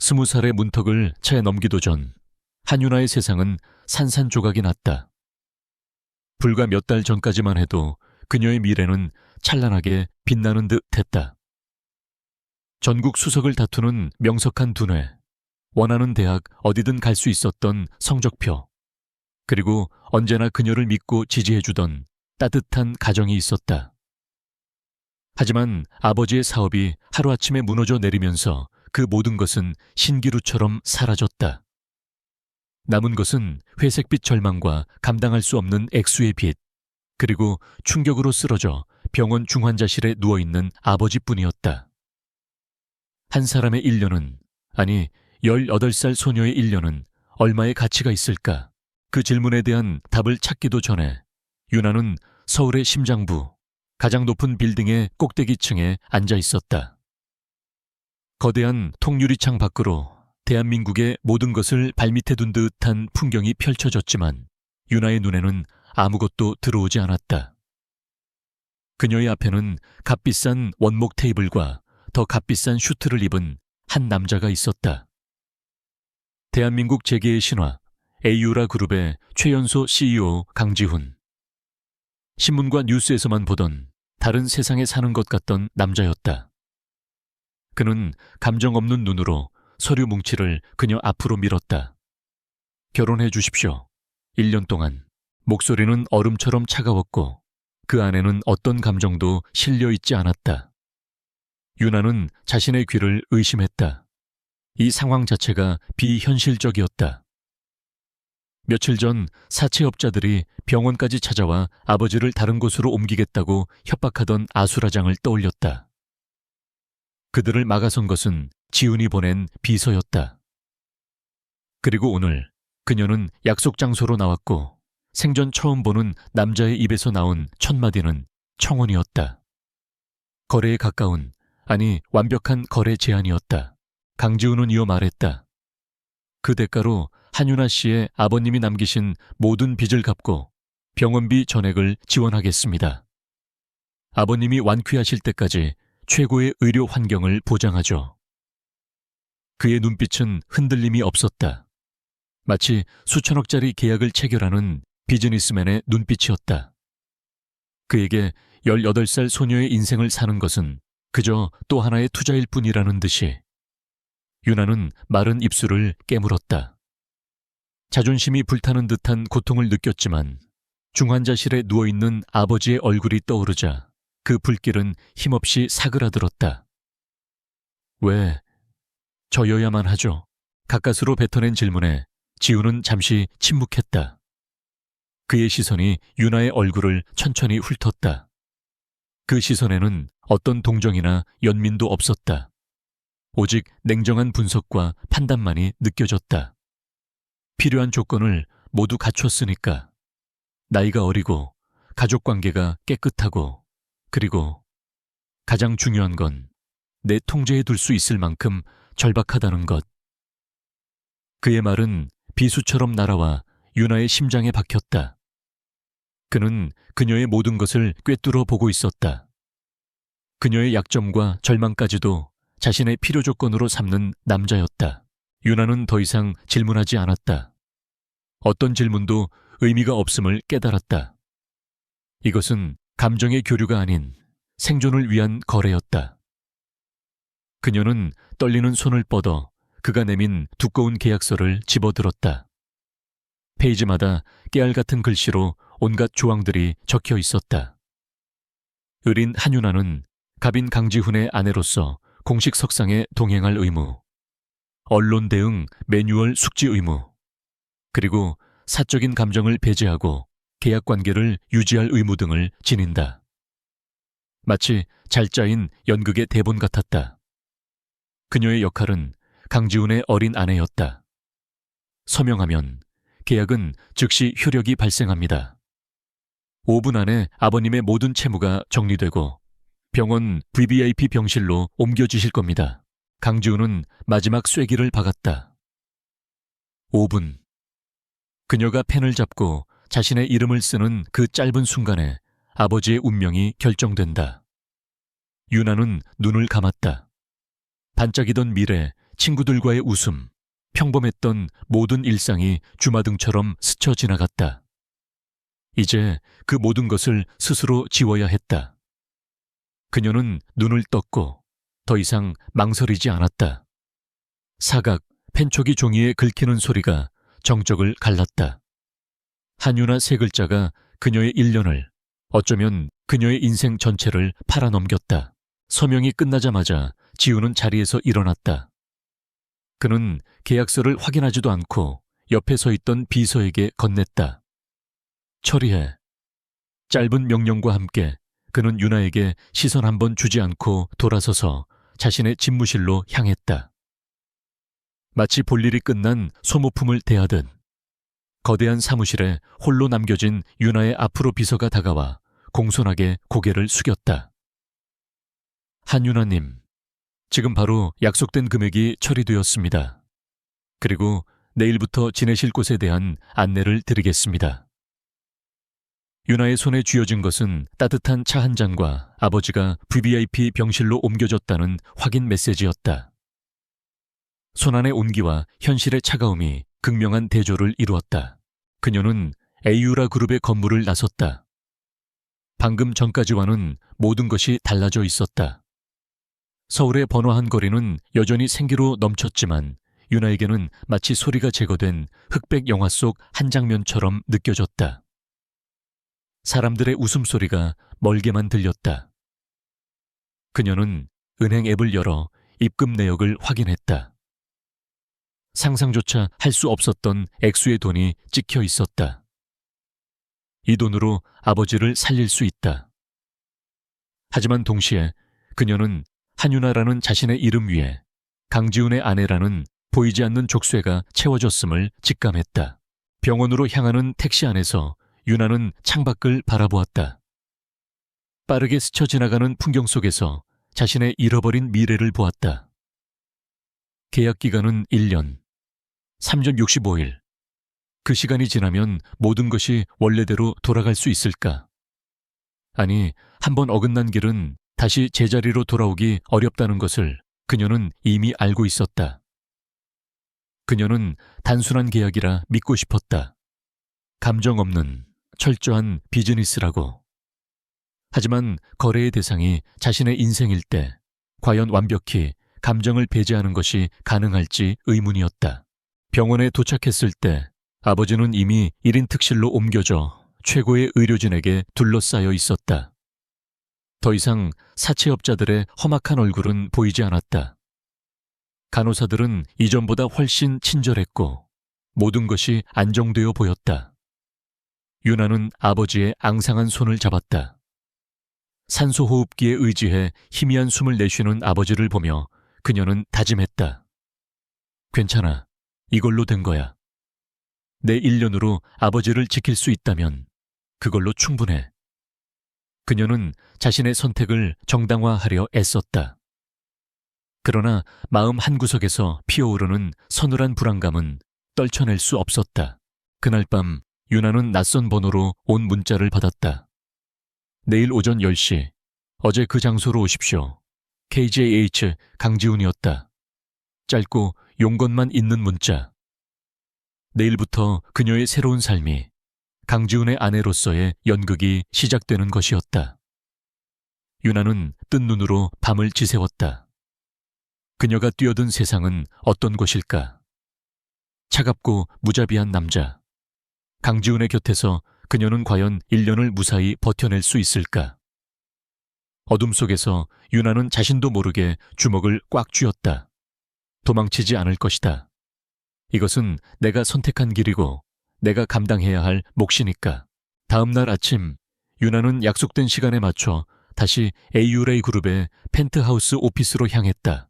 20살의 문턱을 채 넘기도 전 한윤아의 세상은 산산조각이 났다. 불과 몇 달 전까지만 해도 그녀의 미래는 찬란하게 빛나는 듯 했다. 전국 수석을 다투는 명석한 두뇌, 원하는 대학 어디든 갈 수 있었던 성적표, 그리고 언제나 그녀를 믿고 지지해주던 따뜻한 가정이 있었다. 하지만 아버지의 사업이 하루아침에 무너져 내리면서 그 모든 것은 신기루처럼 사라졌다. 남은 것은 회색빛 절망과 감당할 수 없는 액수의 빚, 그리고 충격으로 쓰러져 병원 중환자실에 누워있는 아버지뿐이었다. 한 사람의 1년은, 아니 18살 소녀의 1년은 얼마의 가치가 있을까? 그 질문에 대한 답을 찾기도 전에 윤아는 서울의 심장부, 가장 높은 빌딩의 꼭대기층에 앉아 있었다. 거대한 통유리창 밖으로 대한민국의 모든 것을 발밑에 둔 듯한 풍경이 펼쳐졌지만 윤아의 눈에는 아무것도 들어오지 않았다. 그녀의 앞에는 값비싼 원목 테이블과 더 값비싼 슈트를 입은 한 남자가 있었다. 대한민국 재계의 신화 에이유라 그룹의 최연소 CEO 강지훈. 신문과 뉴스에서만 보던 다른 세상에 사는 것 같던 남자였다. 그는 감정 없는 눈으로 서류 뭉치를 그녀 앞으로 밀었다. 결혼해 주십시오. 1년 동안. 목소리는 얼음처럼 차가웠고 그 안에는 어떤 감정도 실려 있지 않았다. 윤아는 자신의 귀를 의심했다. 이 상황 자체가 비현실적이었다. 며칠 전 사채업자들이 병원까지 찾아와 아버지를 다른 곳으로 옮기겠다고 협박하던 아수라장을 떠올렸다. 그들을 막아선 것은 지훈이 보낸 비서였다. 그리고 오늘 그녀는 약속 장소로 나왔고 생전 처음 보는 남자의 입에서 나온 첫 마디는 청혼이었다. 거래에 가까운, 아니 완벽한 거래 제안이었다. 강지훈은 이어 말했다. 그 대가로 한윤아 씨의 아버님이 남기신 모든 빚을 갚고 병원비 전액을 지원하겠습니다. 아버님이 완쾌하실 때까지 최고의 의료 환경을 보장하죠. 그의 눈빛은 흔들림이 없었다. 마치 수천억짜리 계약을 체결하는 비즈니스맨의 눈빛이었다. 그에게 18살 소녀의 인생을 사는 것은 그저 또 하나의 투자일 뿐이라는 듯이 윤아는 마른 입술을 깨물었다. 자존심이 불타는 듯한 고통을 느꼈지만 중환자실에 누워있는 아버지의 얼굴이 떠오르자 그 불길은 힘없이 사그라들었다. 왜? 저여야만 하죠. 가까스로 뱉어낸 질문에 지훈은 잠시 침묵했다. 그의 시선이 윤아의 얼굴을 천천히 훑었다. 그 시선에는 어떤 동정이나 연민도 없었다. 오직 냉정한 분석과 판단만이 느껴졌다. 필요한 조건을 모두 갖췄으니까. 나이가 어리고 가족관계가 깨끗하고 그리고 가장 중요한 건 내 통제에 둘 수 있을 만큼 절박하다는 것. 그의 말은 비수처럼 날아와 윤아의 심장에 박혔다. 그는 그녀의 모든 것을 꿰뚫어 보고 있었다. 그녀의 약점과 절망까지도 자신의 필요 조건으로 삼는 남자였다. 윤아는 더 이상 질문하지 않았다. 어떤 질문도 의미가 없음을 깨달았다. 이것은 감정의 교류가 아닌 생존을 위한 거래였다. 그녀는 떨리는 손을 뻗어 그가 내민 두꺼운 계약서를 집어들었다. 페이지마다 깨알 같은 글씨로 온갖 조항들이 적혀 있었다. 의린 한윤아는 갑인 강지훈의 아내로서 공식 석상에 동행할 의무, 언론 대응 매뉴얼 숙지 의무, 그리고 사적인 감정을 배제하고 계약 관계를 유지할 의무 등을 지닌다. 마치 잘 짜인 연극의 대본 같았다. 그녀의 역할은 강지훈의 어린 아내였다. 서명하면 계약은 즉시 효력이 발생합니다. 5분 안에 아버님의 모든 채무가 정리되고 병원 VVIP 병실로 옮겨주실 겁니다. 강지훈은 마지막 쐐기를 박았다. 5분. 그녀가 펜을 잡고 자신의 이름을 쓰는 그 짧은 순간에 아버지의 운명이 결정된다. 윤아는 눈을 감았다. 반짝이던 미래, 친구들과의 웃음, 평범했던 모든 일상이 주마등처럼 스쳐 지나갔다. 이제 그 모든 것을 스스로 지워야 했다. 그녀는 눈을 떴고 더 이상 망설이지 않았다. 사각, 펜초기 종이에 긁히는 소리가 정적을 갈랐다. 한유나 세 글자가 그녀의 1년을, 어쩌면 그녀의 인생 전체를 팔아넘겼다. 서명이 끝나자마자 지우는 자리에서 일어났다. 그는 계약서를 확인하지도 않고 옆에 서 있던 비서에게 건넸다. 처리해. 짧은 명령과 함께 그는 유나에게 시선 한 번 주지 않고 돌아서서 자신의 집무실로 향했다. 마치 볼일이 끝난 소모품을 대하듯 거대한 사무실에 홀로 남겨진 유나의 앞으로 비서가 다가와 공손하게 고개를 숙였다. 한유나님, 지금 바로 약속된 금액이 처리되었습니다. 그리고 내일부터 지내실 곳에 대한 안내를 드리겠습니다. 유나의 손에 쥐어진 것은 따뜻한 차 한 잔과 아버지가 VVIP 병실로 옮겨졌다는 확인 메시지였다. 손안의 온기와 현실의 차가움이 극명한 대조를 이루었다. 그녀는 에이유라 그룹의 건물을 나섰다. 방금 전까지와는 모든 것이 달라져 있었다. 서울의 번화한 거리는 여전히 생기로 넘쳤지만 유나에게는 마치 소리가 제거된 흑백 영화 속 한 장면처럼 느껴졌다. 사람들의 웃음소리가 멀게만 들렸다. 그녀는 은행 앱을 열어 입금 내역을 확인했다. 상상조차 할 수 없었던 액수의 돈이 찍혀 있었다. 이 돈으로 아버지를 살릴 수 있다. 하지만 동시에 그녀는 한유나라는 자신의 이름 위에 강지훈의 아내라는 보이지 않는 족쇄가 채워졌음을 직감했다. 병원으로 향하는 택시 안에서 유나는 창밖을 바라보았다. 빠르게 스쳐 지나가는 풍경 속에서 자신의 잃어버린 미래를 보았다. 계약 기간은 1년, 365일. 그 시간이 지나면 모든 것이 원래대로 돌아갈 수 있을까? 아니, 한번 어긋난 길은 다시 제자리로 돌아오기 어렵다는 것을 그녀는 이미 알고 있었다. 그녀는 단순한 계약이라 믿고 싶었다. 감정 없는 철저한 비즈니스라고. 하지만 거래의 대상이 자신의 인생일 때 과연 완벽히 감정을 배제하는 것이 가능할지 의문이었다. 병원에 도착했을 때 아버지는 이미 1인 특실로 옮겨져 최고의 의료진에게 둘러싸여 있었다. 더 이상 사채업자들의 험악한 얼굴은 보이지 않았다. 간호사들은 이전보다 훨씬 친절했고 모든 것이 안정되어 보였다. 유나는 아버지의 앙상한 손을 잡았다. 산소호흡기에 의지해 희미한 숨을 내쉬는 아버지를 보며 그녀는 다짐했다. 괜찮아. 이걸로 된 거야. 내 1년으로 아버지를 지킬 수 있다면 그걸로 충분해. 그녀는 자신의 선택을 정당화하려 애썼다. 그러나 마음 한구석에서 피어오르는 서늘한 불안감은 떨쳐낼 수 없었다. 그날 밤 유나는 낯선 번호로 온 문자를 받았다. 내일 오전 10시, 어제 그 장소로 오십시오. KJH 강지훈이었다. 짧고 용건만 있는 문자. 내일부터 그녀의 새로운 삶이 강지훈의 아내로서의 연극이 시작되는 것이었다. 유나는 뜬 눈으로 밤을 지새웠다. 그녀가 뛰어든 세상은 어떤 곳일까? 차갑고 무자비한 남자. 강지훈의 곁에서 그녀는 과연 1년을 무사히 버텨낼 수 있을까? 어둠 속에서 유나는 자신도 모르게 주먹을 꽉 쥐었다. 도망치지 않을 것이다. 이것은 내가 선택한 길이고 내가 감당해야 할 몫이니까. 다음 날 아침 유나는 약속된 시간에 맞춰 다시 에이유레이 그룹의 펜트하우스 오피스로 향했다.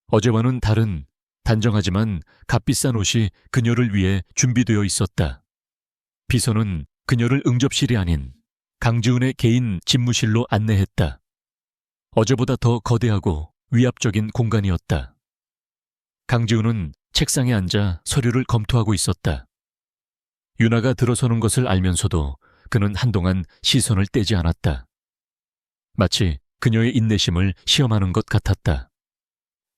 어제와는 다른 단정하지만 값비싼 옷이 그녀를 위해 준비되어 있었다. 비서는 그녀를 응접실이 아닌 강지훈의 개인 집무실로 안내했다. 어제보다 더 거대하고 위압적인 공간이었다. 강지훈은 책상에 앉아 서류를 검토하고 있었다. 유나가 들어서는 것을 알면서도 그는 한동안 시선을 떼지 않았다. 마치 그녀의 인내심을 시험하는 것 같았다.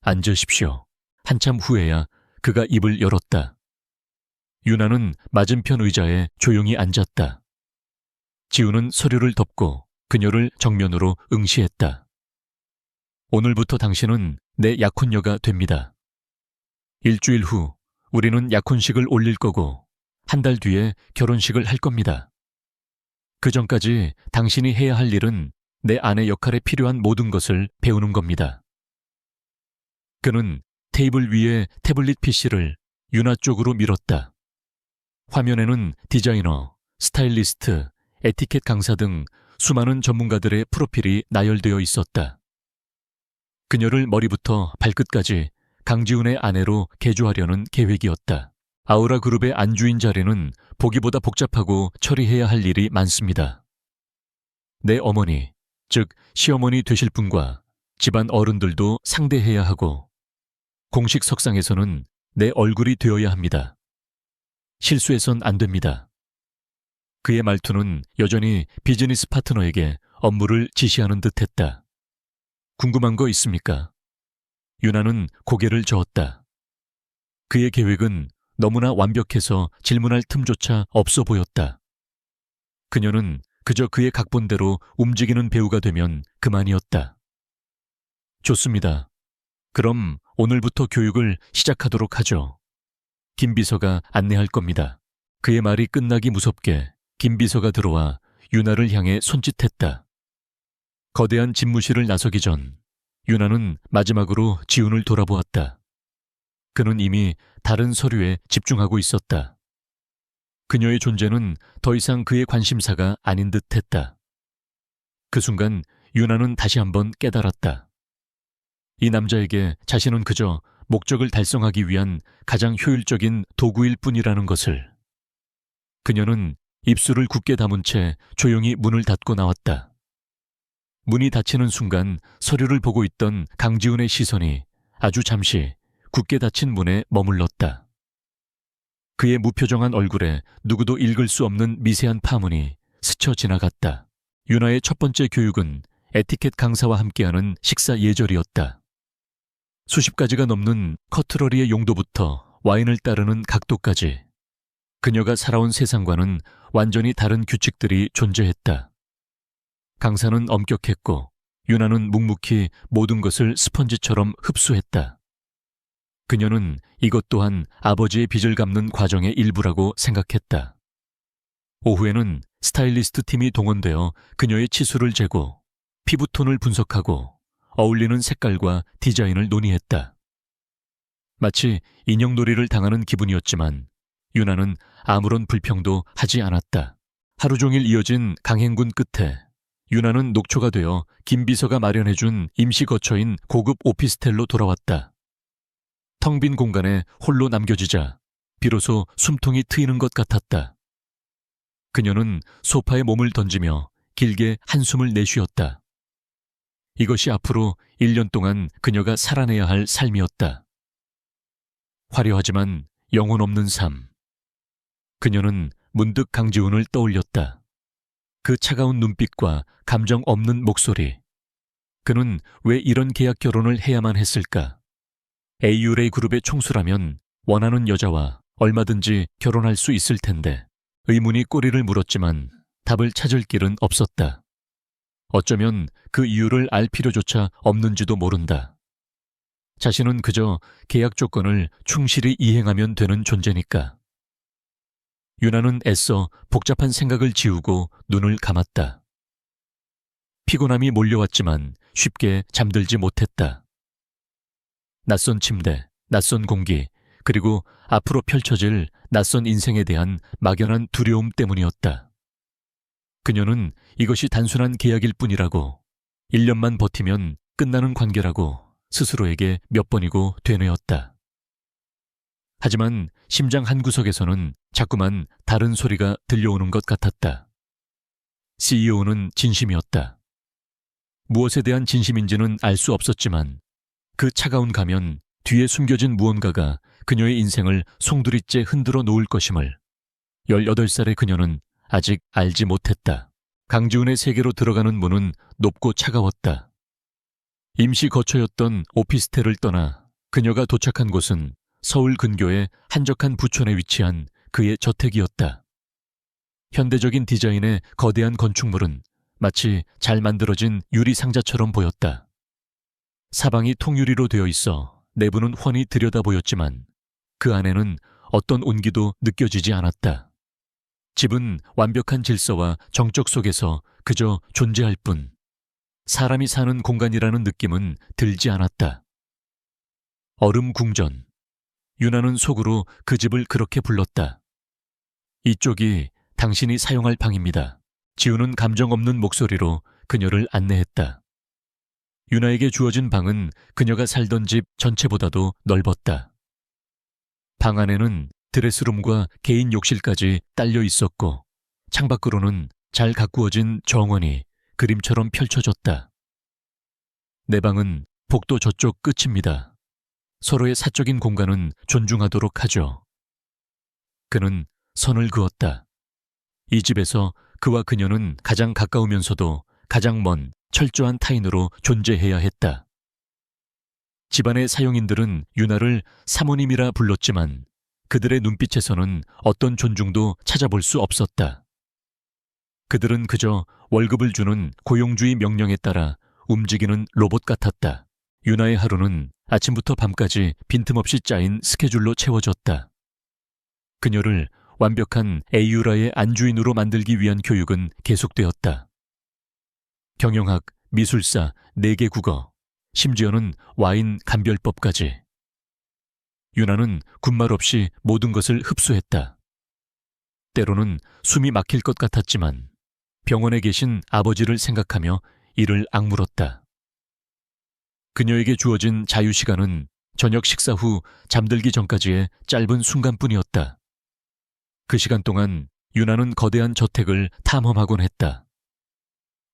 앉으십시오. 한참 후에야 그가 입을 열었다. 유나는 맞은편 의자에 조용히 앉았다. 지우는 서류를 덮고 그녀를 정면으로 응시했다. 오늘부터 당신은 내 약혼녀가 됩니다. 일주일 후 우리는 약혼식을 올릴 거고 한 달 뒤에 결혼식을 할 겁니다. 그 전까지 당신이 해야 할 일은 내 아내 역할에 필요한 모든 것을 배우는 겁니다. 그는 테이블 위에 태블릿 PC를 유나 쪽으로 밀었다. 화면에는 디자이너, 스타일리스트, 에티켓 강사 등 수많은 전문가들의 프로필이 나열되어 있었다. 그녀를 머리부터 발끝까지 강지훈의 아내로 개조하려는 계획이었다. 아우라 그룹의 안주인 자리는 보기보다 복잡하고 처리해야 할 일이 많습니다. 내 어머니, 즉 시어머니 되실 분과 집안 어른들도 상대해야 하고 공식 석상에서는 내 얼굴이 되어야 합니다. 실수해선 안 됩니다. 그의 말투는 여전히 비즈니스 파트너에게 업무를 지시하는 듯했다. 궁금한 거 있습니까? 유나는 고개를 저었다. 그의 계획은 너무나 완벽해서 질문할 틈조차 없어 보였다. 그녀는 그저 그의 각본대로 움직이는 배우가 되면 그만이었다. 좋습니다. 그럼 오늘부터 교육을 시작하도록 하죠. 김 비서가 안내할 겁니다. 그의 말이 끝나기 무섭게 김 비서가 들어와 유나를 향해 손짓했다. 거대한 집무실을 나서기 전 유나는 마지막으로 지훈을 돌아보았다. 그는 이미 다른 서류에 집중하고 있었다. 그녀의 존재는 더 이상 그의 관심사가 아닌 듯했다. 그 순간 유나는 다시 한번 깨달았다. 이 남자에게 자신은 그저 목적을 달성하기 위한 가장 효율적인 도구일 뿐이라는 것을. 그녀는 입술을 굳게 다문 채 조용히 문을 닫고 나왔다. 문이 닫히는 순간 서류를 보고 있던 강지훈의 시선이 아주 잠시 굳게 닫힌 문에 머물렀다. 그의 무표정한 얼굴에 누구도 읽을 수 없는 미세한 파문이 스쳐 지나갔다. 유나의 첫 번째 교육은 에티켓 강사와 함께하는 식사 예절이었다. 수십 가지가 넘는 커트러리의 용도부터 와인을 따르는 각도까지 그녀가 살아온 세상과는 완전히 다른 규칙들이 존재했다. 강사는 엄격했고 유나는 묵묵히 모든 것을 스펀지처럼 흡수했다. 그녀는 이것 또한 아버지의 빚을 갚는 과정의 일부라고 생각했다. 오후에는 스타일리스트 팀이 동원되어 그녀의 치수를 재고 피부톤을 분석하고 어울리는 색깔과 디자인을 논의했다. 마치 인형놀이를 당하는 기분이었지만 유나는 아무런 불평도 하지 않았다. 하루 종일 이어진 강행군 끝에 유나는 녹초가 되어 김 비서가 마련해준 임시 거처인 고급 오피스텔로 돌아왔다. 텅 빈 공간에 홀로 남겨지자 비로소 숨통이 트이는 것 같았다. 그녀는 소파에 몸을 던지며 길게 한숨을 내쉬었다. 이것이 앞으로 1년 동안 그녀가 살아내야 할 삶이었다. 화려하지만 영혼 없는 삶. 그녀는 문득 강지훈을 떠올렸다. 그 차가운 눈빛과 감정 없는 목소리. 그는 왜 이런 계약 결혼을 해야만 했을까? 에이유레이 그룹의 총수라면 원하는 여자와 얼마든지 결혼할 수 있을 텐데 의문이 꼬리를 물었지만 답을 찾을 길은 없었다. 어쩌면 그 이유를 알 필요조차 없는지도 모른다. 자신은 그저 계약 조건을 충실히 이행하면 되는 존재니까. 유나는 애써 복잡한 생각을 지우고 눈을 감았다. 피곤함이 몰려왔지만 쉽게 잠들지 못했다. 낯선 침대, 낯선 공기, 그리고 앞으로 펼쳐질 낯선 인생에 대한 막연한 두려움 때문이었다. 그녀는 이것이 단순한 계약일 뿐이라고, 1년만 버티면 끝나는 관계라고 스스로에게 몇 번이고 되뇌었다. 하지만 심장 한구석에서는 자꾸만 다른 소리가 들려오는 것 같았다. CEO는 진심이었다. 무엇에 대한 진심인지는 알 수 없었지만 그 차가운 가면 뒤에 숨겨진 무언가가 그녀의 인생을 송두리째 흔들어 놓을 것임을 18살의 그녀는 아직 알지 못했다. 강지훈의 세계로 들어가는 문은 높고 차가웠다. 임시 거처였던 오피스텔을 떠나 그녀가 도착한 곳은 서울 근교의 한적한 부촌에 위치한 그의 저택이었다. 현대적인 디자인의 거대한 건축물은 마치 잘 만들어진 유리 상자처럼 보였다. 사방이 통유리로 되어 있어 내부는 훤히 들여다 보였지만 그 안에는 어떤 온기도 느껴지지 않았다. 집은 완벽한 질서와 정적 속에서 그저 존재할 뿐 사람이 사는 공간이라는 느낌은 들지 않았다. 얼음 궁전. 유나는 속으로 그 집을 그렇게 불렀다. 이쪽이 당신이 사용할 방입니다. 지우는 감정 없는 목소리로 그녀를 안내했다. 유나에게 주어진 방은 그녀가 살던 집 전체보다도 넓었다. 방 안에는 드레스룸과 개인 욕실까지 딸려 있었고 창밖으로는 잘 가꾸어진 정원이 그림처럼 펼쳐졌다. 내 방은 복도 저쪽 끝입니다. 서로의 사적인 공간은 존중하도록 하죠. 그는 선을 그었다. 이 집에서 그와 그녀는 가장 가까우면서도 가장 먼 철저한 타인으로 존재해야 했다. 집안의 사용인들은 유나를 사모님이라 불렀지만 그들의 눈빛에서는 어떤 존중도 찾아볼 수 없었다. 그들은 그저 월급을 주는 고용주의 명령에 따라 움직이는 로봇 같았다. 유나의 하루는 아침부터 밤까지 빈틈없이 짜인 스케줄로 채워졌다. 그녀를 완벽한 에이유라의 안주인으로 만들기 위한 교육은 계속되었다. 경영학, 미술사, 4개 국어, 심지어는 와인 감별법까지. 유나는 군말 없이 모든 것을 흡수했다. 때로는 숨이 막힐 것 같았지만 병원에 계신 아버지를 생각하며 이를 악물었다. 그녀에게 주어진 자유시간은 저녁 식사 후 잠들기 전까지의 짧은 순간뿐이었다. 그 시간 동안 유나는 거대한 저택을 탐험하곤 했다.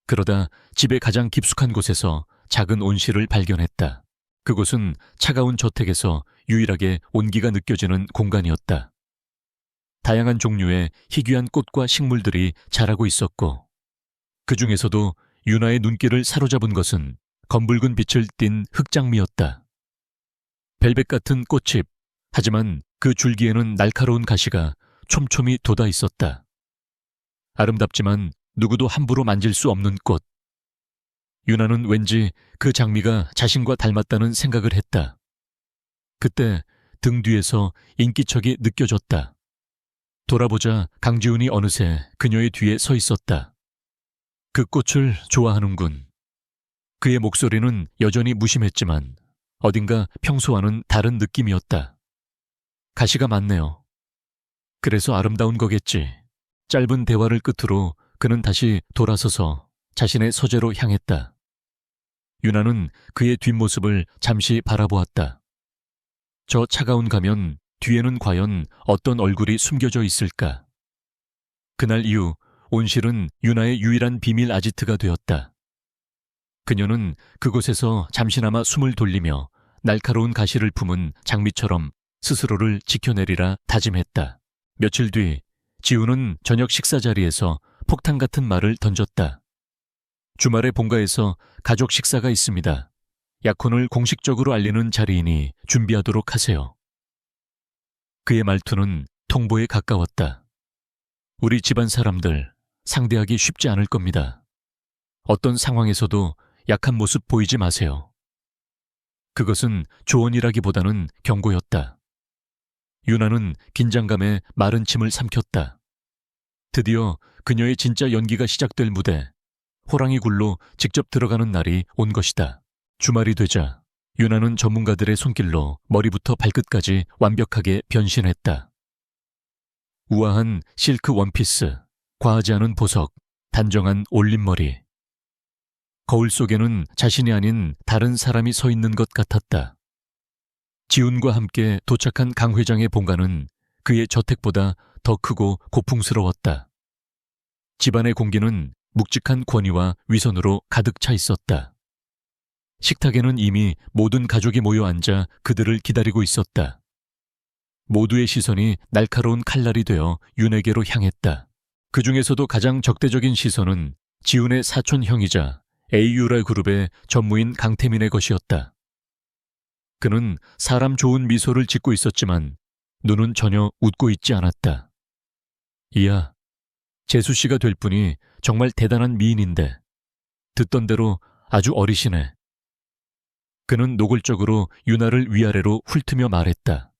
그러다 집의 가장 깊숙한 곳에서 작은 온실을 발견했다. 그곳은 차가운 저택에서 유일하게 온기가 느껴지는 공간이었다. 다양한 종류의 희귀한 꽃과 식물들이 자라고 있었고 그 중에서도 유나의 눈길을 사로잡은 것은 검붉은 빛을 띤 흙장미였다. 벨벳 같은 꽃잎, 하지만 그 줄기에는 날카로운 가시가 촘촘히 돋아 있었다. 아름답지만 누구도 함부로 만질 수 없는 꽃. 유나는 왠지 그 장미가 자신과 닮았다는 생각을 했다. 그때 등 뒤에서 인기척이 느껴졌다. 돌아보자 강지훈이 어느새 그녀의 뒤에 서 있었다. 그 꽃을 좋아하는군. 그의 목소리는 여전히 무심했지만 어딘가 평소와는 다른 느낌이었다. 가시가 많네요. 그래서 아름다운 거겠지. 짧은 대화를 끝으로 그는 다시 돌아서서 자신의 서재로 향했다. 유나는 그의 뒷모습을 잠시 바라보았다. 저 차가운 가면 뒤에는 과연 어떤 얼굴이 숨겨져 있을까? 그날 이후 온실은 유나의 유일한 비밀 아지트가 되었다. 그녀는 그곳에서 잠시나마 숨을 돌리며 날카로운 가시를 품은 장미처럼 스스로를 지켜내리라 다짐했다. 며칠 뒤 지우는 저녁 식사 자리에서 폭탄 같은 말을 던졌다. 주말에 본가에서 가족 식사가 있습니다. 약혼을 공식적으로 알리는 자리이니 준비하도록 하세요. 그의 말투는 통보에 가까웠다. 우리 집안 사람들 상대하기 쉽지 않을 겁니다. 어떤 상황에서도 약한 모습 보이지 마세요. 그것은 조언이라기보다는 경고였다. 유나는 긴장감에 마른 침을 삼켰다. 드디어 그녀의 진짜 연기가 시작될 무대, 호랑이 굴로 직접 들어가는 날이 온 것이다. 주말이 되자 유나는 전문가들의 손길로 머리부터 발끝까지 완벽하게 변신했다. 우아한 실크 원피스, 과하지 않은 보석, 단정한 올림머리. 거울 속에는 자신이 아닌 다른 사람이 서 있는 것 같았다. 지훈과 함께 도착한 강 회장의 본가는 그의 저택보다 더 크고 고풍스러웠다. 집안의 공기는 묵직한 권위와 위선으로 가득 차 있었다. 식탁에는 이미 모든 가족이 모여 앉아 그들을 기다리고 있었다. 모두의 시선이 날카로운 칼날이 되어 윤에게로 향했다. 그 중에서도 가장 적대적인 시선은 지훈의 사촌 형이자 에이유라 그룹의 전무인 강태민의 것이었다. 그는 사람 좋은 미소를 짓고 있었지만 눈은 전혀 웃고 있지 않았다. 이야, 재수 씨가 될 분이 정말 대단한 미인인데 듣던 대로 아주 어리시네. 그는 노골적으로 유나를 위아래로 훑으며 말했다.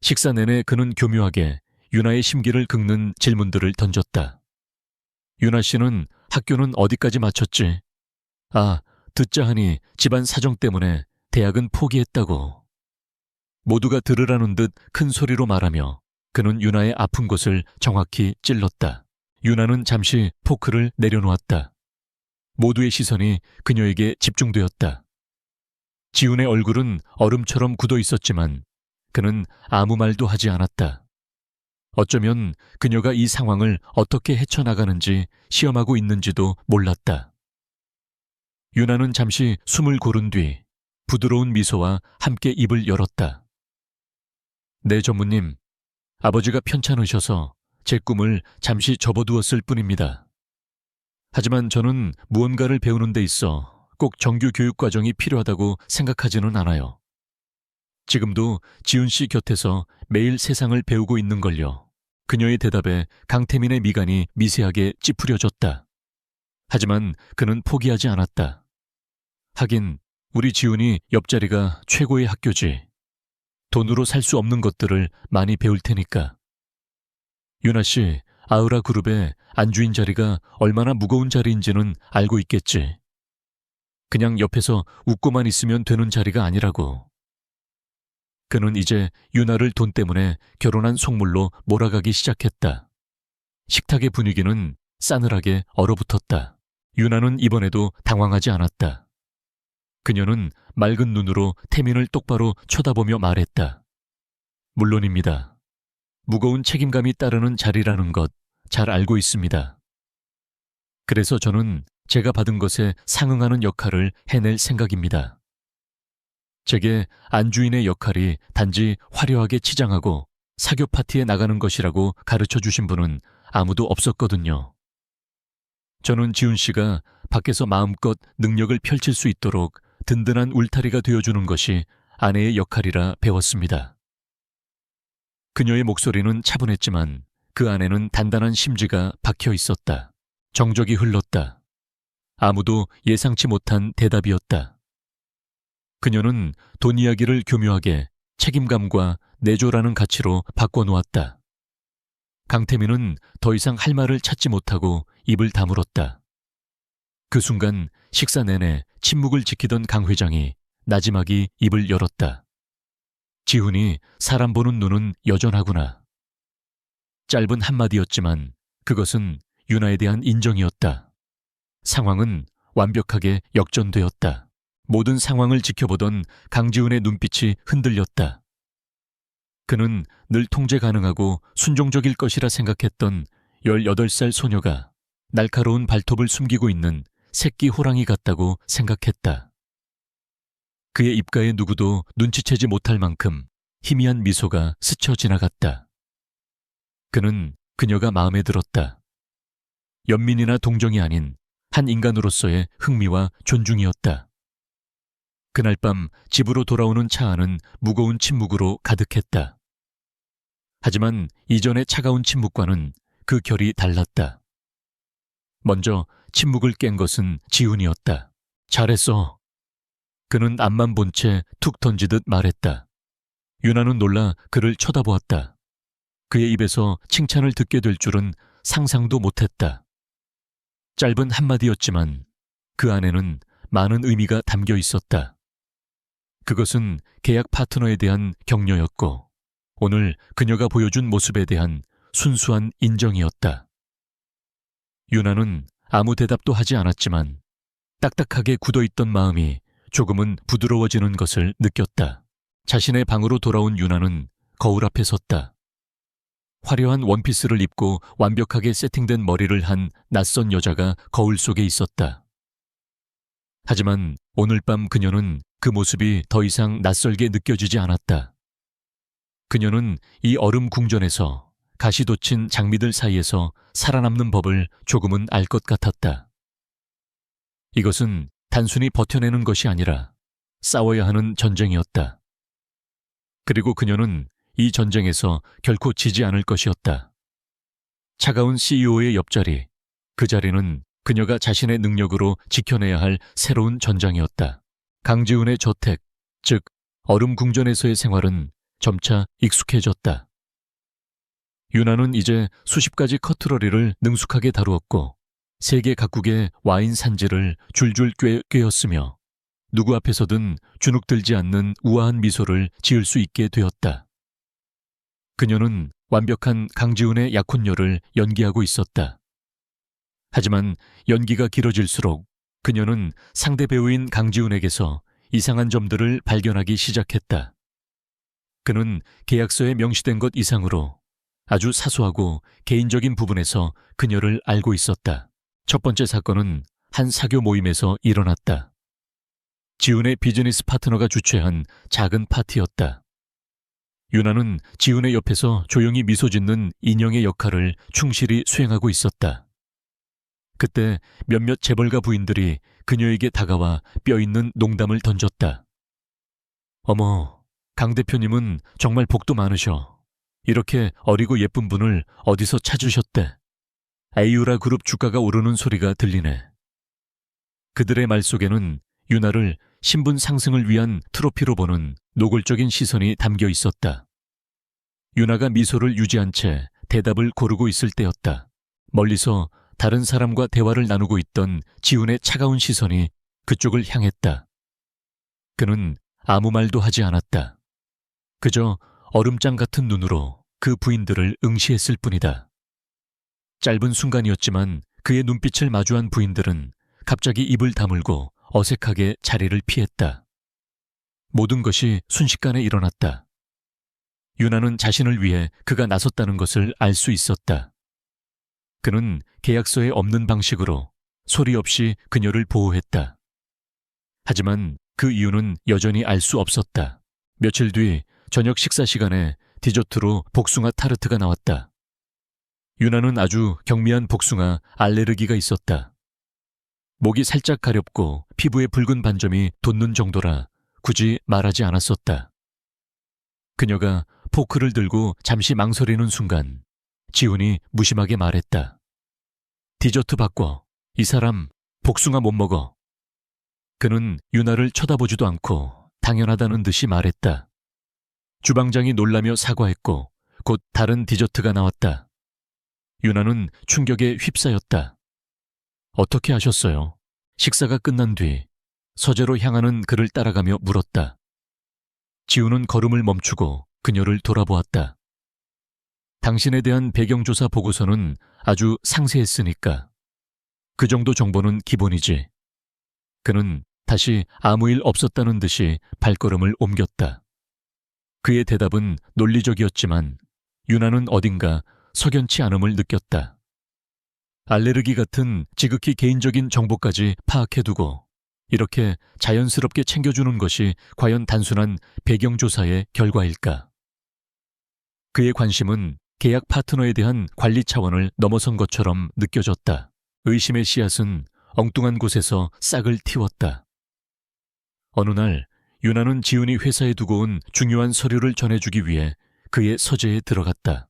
식사 내내 그는 교묘하게 유나의 심기를 긁는 질문들을 던졌다. 유나 씨는 학교는 어디까지 마쳤지? 아, 듣자 하니 집안 사정 때문에 대학은 포기했다고. 모두가 들으라는 듯 큰 소리로 말하며 그는 유나의 아픈 곳을 정확히 찔렀다. 유나는 잠시 포크를 내려놓았다. 모두의 시선이 그녀에게 집중되었다. 지훈의 얼굴은 얼음처럼 굳어 있었지만 그는 아무 말도 하지 않았다. 어쩌면 그녀가 이 상황을 어떻게 헤쳐나가는지 시험하고 있는지도 몰랐다. 유나는 잠시 숨을 고른 뒤 부드러운 미소와 함께 입을 열었다. 네, 전무님. 아버지가 편찮으셔서 제 꿈을 잠시 접어두었을 뿐입니다. 하지만 저는 무언가를 배우는 데 있어 꼭 정규 교육 과정이 필요하다고 생각하지는 않아요. 지금도 지훈 씨 곁에서 매일 세상을 배우고 있는걸요. 그녀의 대답에 강태민의 미간이 미세하게 찌푸려졌다. 하지만 그는 포기하지 않았다. 하긴 우리 지훈이 옆자리가 최고의 학교지. 돈으로 살 수 없는 것들을 많이 배울 테니까. 유나 씨, 아우라 그룹의 안주인 자리가 얼마나 무거운 자리인지는 알고 있겠지. 그냥 옆에서 웃고만 있으면 되는 자리가 아니라고. 그는 이제 유나를 돈 때문에 결혼한 속물로 몰아가기 시작했다. 식탁의 분위기는 싸늘하게 얼어붙었다. 유나는 이번에도 당황하지 않았다. 그녀는 맑은 눈으로 태민을 똑바로 쳐다보며 말했다. 물론입니다. 무거운 책임감이 따르는 자리라는 것 잘 알고 있습니다. 그래서 저는 제가 받은 것에 상응하는 역할을 해낼 생각입니다. 제게 안주인의 역할이 단지 화려하게 치장하고 사교 파티에 나가는 것이라고 가르쳐 주신 분은 아무도 없었거든요. 저는 지훈 씨가 밖에서 마음껏 능력을 펼칠 수 있도록 든든한 울타리가 되어주는 것이 아내의 역할이라 배웠습니다. 그녀의 목소리는 차분했지만 그 안에는 단단한 심지가 박혀 있었다. 정적이 흘렀다. 아무도 예상치 못한 대답이었다. 그녀는 돈 이야기를 교묘하게 책임감과 내조라는 가치로 바꿔놓았다. 강태민은 더 이상 할 말을 찾지 못하고 입을 다물었다. 그 순간 식사 내내 침묵을 지키던 강 회장이 나지막이 입을 열었다. 지훈이 사람 보는 눈은 여전하구나. 짧은 한마디였지만 그것은 유나에 대한 인정이었다. 상황은 완벽하게 역전되었다. 모든 상황을 지켜보던 강지훈의 눈빛이 흔들렸다. 그는 늘 통제 가능하고 순종적일 것이라 생각했던 18살 소녀가 날카로운 발톱을 숨기고 있는 새끼 호랑이 같다고 생각했다. 그의 입가에 누구도 눈치채지 못할 만큼 희미한 미소가 스쳐 지나갔다. 그는 그녀가 마음에 들었다. 연민이나 동정이 아닌 한 인간으로서의 흥미와 존중이었다. 그날 밤 집으로 돌아오는 차 안은 무거운 침묵으로 가득했다. 하지만 이전의 차가운 침묵과는 그 결이 달랐다. 먼저 침묵을 깬 것은 지훈이었다. 잘했어. 그는 앞만 본 채 툭 던지듯 말했다. 유나는 놀라 그를 쳐다보았다. 그의 입에서 칭찬을 듣게 될 줄은 상상도 못했다. 짧은 한마디였지만 그 안에는 많은 의미가 담겨 있었다. 그것은 계약 파트너에 대한 격려였고 오늘 그녀가 보여준 모습에 대한 순수한 인정이었다. 유나는 아무 대답도 하지 않았지만 딱딱하게 굳어있던 마음이 조금은 부드러워지는 것을 느꼈다. 자신의 방으로 돌아온 유나는 거울 앞에 섰다. 화려한 원피스를 입고 완벽하게 세팅된 머리를 한 낯선 여자가 거울 속에 있었다. 하지만 오늘 밤 그녀는 그 모습이 더 이상 낯설게 느껴지지 않았다. 그녀는 이 얼음 궁전에서 가시 돋친 장미들 사이에서 살아남는 법을 조금은 알 것 같았다. 이것은 단순히 버텨내는 것이 아니라 싸워야 하는 전쟁이었다. 그리고 그녀는 이 전쟁에서 결코 지지 않을 것이었다. 차가운 CEO의 옆자리, 그 자리는 그녀가 자신의 능력으로 지켜내야 할 새로운 전장이었다. 강지훈의 저택, 즉 얼음 궁전에서의 생활은 점차 익숙해졌다. 유나는 이제 수십 가지 커트러리를 능숙하게 다루었고 세계 각국의 와인 산지를 줄줄 꿰었으며 누구 앞에서든 주눅들지 않는 우아한 미소를 지을 수 있게 되었다. 그녀는 완벽한 강지훈의 약혼녀를 연기하고 있었다. 하지만 연기가 길어질수록 그녀는 상대 배우인 강지훈에게서 이상한 점들을 발견하기 시작했다. 그는 계약서에 명시된 것 이상으로 아주 사소하고 개인적인 부분에서 그녀를 알고 있었다. 첫 번째 사건은 한 사교 모임에서 일어났다. 지훈의 비즈니스 파트너가 주최한 작은 파티였다. 유나는 지훈의 옆에서 조용히 미소 짓는 인형의 역할을 충실히 수행하고 있었다. 그때 몇몇 재벌가 부인들이 그녀에게 다가와 뼈있는 농담을 던졌다. 어머, 강 대표님은 정말 복도 많으셔. 이렇게 어리고 예쁜 분을 어디서 찾으셨대. 에이유라 그룹 주가가 오르는 소리가 들리네. 그들의 말 속에는 유나를 신분 상승을 위한 트로피로 보는 노골적인 시선이 담겨 있었다. 유나가 미소를 유지한 채 대답을 고르고 있을 때였다. 멀리서 다른 사람과 대화를 나누고 있던 지훈의 차가운 시선이 그쪽을 향했다. 그는 아무 말도 하지 않았다. 그저 얼음장 같은 눈으로 그 부인들을 응시했을 뿐이다. 짧은 순간이었지만 그의 눈빛을 마주한 부인들은 갑자기 입을 다물고 어색하게 자리를 피했다. 모든 것이 순식간에 일어났다. 유나는 자신을 위해 그가 나섰다는 것을 알 수 있었다. 그는 계약서에 없는 방식으로 소리 없이 그녀를 보호했다. 하지만 그 이유는 여전히 알 수 없었다. 며칠 뒤 저녁 식사 시간에 디저트로 복숭아 타르트가 나왔다. 유나는 아주 경미한 복숭아 알레르기가 있었다. 목이 살짝 가렵고 피부에 붉은 반점이 돋는 정도라 굳이 말하지 않았었다. 그녀가 포크를 들고 잠시 망설이는 순간 지훈이 무심하게 말했다. 디저트 바꿔. 이 사람 복숭아 못 먹어. 그는 유나를 쳐다보지도 않고 당연하다는 듯이 말했다. 주방장이 놀라며 사과했고 곧 다른 디저트가 나왔다. 유나는 충격에 휩싸였다. 어떻게 아셨어요? 식사가 끝난 뒤 서재로 향하는 그를 따라가며 물었다. 지훈은 걸음을 멈추고 그녀를 돌아보았다. 당신에 대한 배경조사 보고서는 아주 상세했으니까. 그 정도 정보는 기본이지. 그는 다시 아무 일 없었다는 듯이 발걸음을 옮겼다. 그의 대답은 논리적이었지만 유나는 어딘가 석연치 않음을 느꼈다. 알레르기 같은 지극히 개인적인 정보까지 파악해두고 이렇게 자연스럽게 챙겨주는 것이 과연 단순한 배경조사의 결과일까? 그의 관심은 계약 파트너에 대한 관리 차원을 넘어선 것처럼 느껴졌다. 의심의 씨앗은 엉뚱한 곳에서 싹을 틔웠다. 어느 날 유나는 지훈이 회사에 두고 온 중요한 서류를 전해주기 위해 그의 서재에 들어갔다.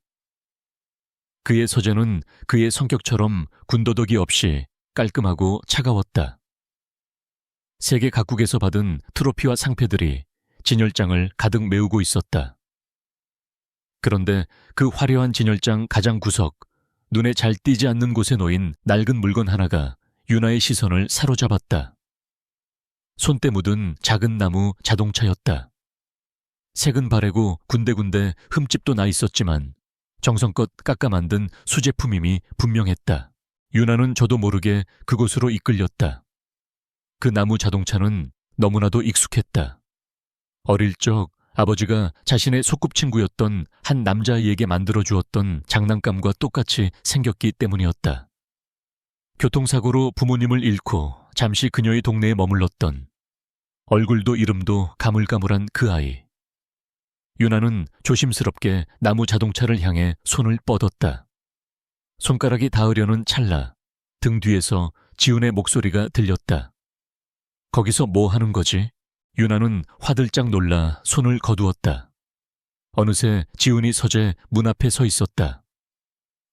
그의 서재는 그의 성격처럼 군더더기 없이 깔끔하고 차가웠다. 세계 각국에서 받은 트로피와 상패들이 진열장을 가득 메우고 있었다. 그런데 그 화려한 진열장 가장 구석, 눈에 잘 띄지 않는 곳에 놓인 낡은 물건 하나가 유나의 시선을 사로잡았다. 손때 묻은 작은 나무 자동차였다. 색은 바래고 군데군데 흠집도 나 있었지만 정성껏 깎아 만든 수제품임이 분명했다. 유나는 저도 모르게 그곳으로 이끌렸다. 그 나무 자동차는 너무나도 익숙했다. 어릴 적 아버지가 자신의 소꿉친구였던 한 남자아이에게 만들어주었던 장난감과 똑같이 생겼기 때문이었다. 교통사고로 부모님을 잃고 잠시 그녀의 동네에 머물렀던 얼굴도 이름도 가물가물한 그 아이. 유나는 조심스럽게 나무 자동차를 향해 손을 뻗었다. 손가락이 닿으려는 찰나 등 뒤에서 지훈의 목소리가 들렸다. 거기서 뭐 하는 거지? 유나는 화들짝 놀라 손을 거두었다. 어느새 지훈이 서재 문 앞에 서 있었다.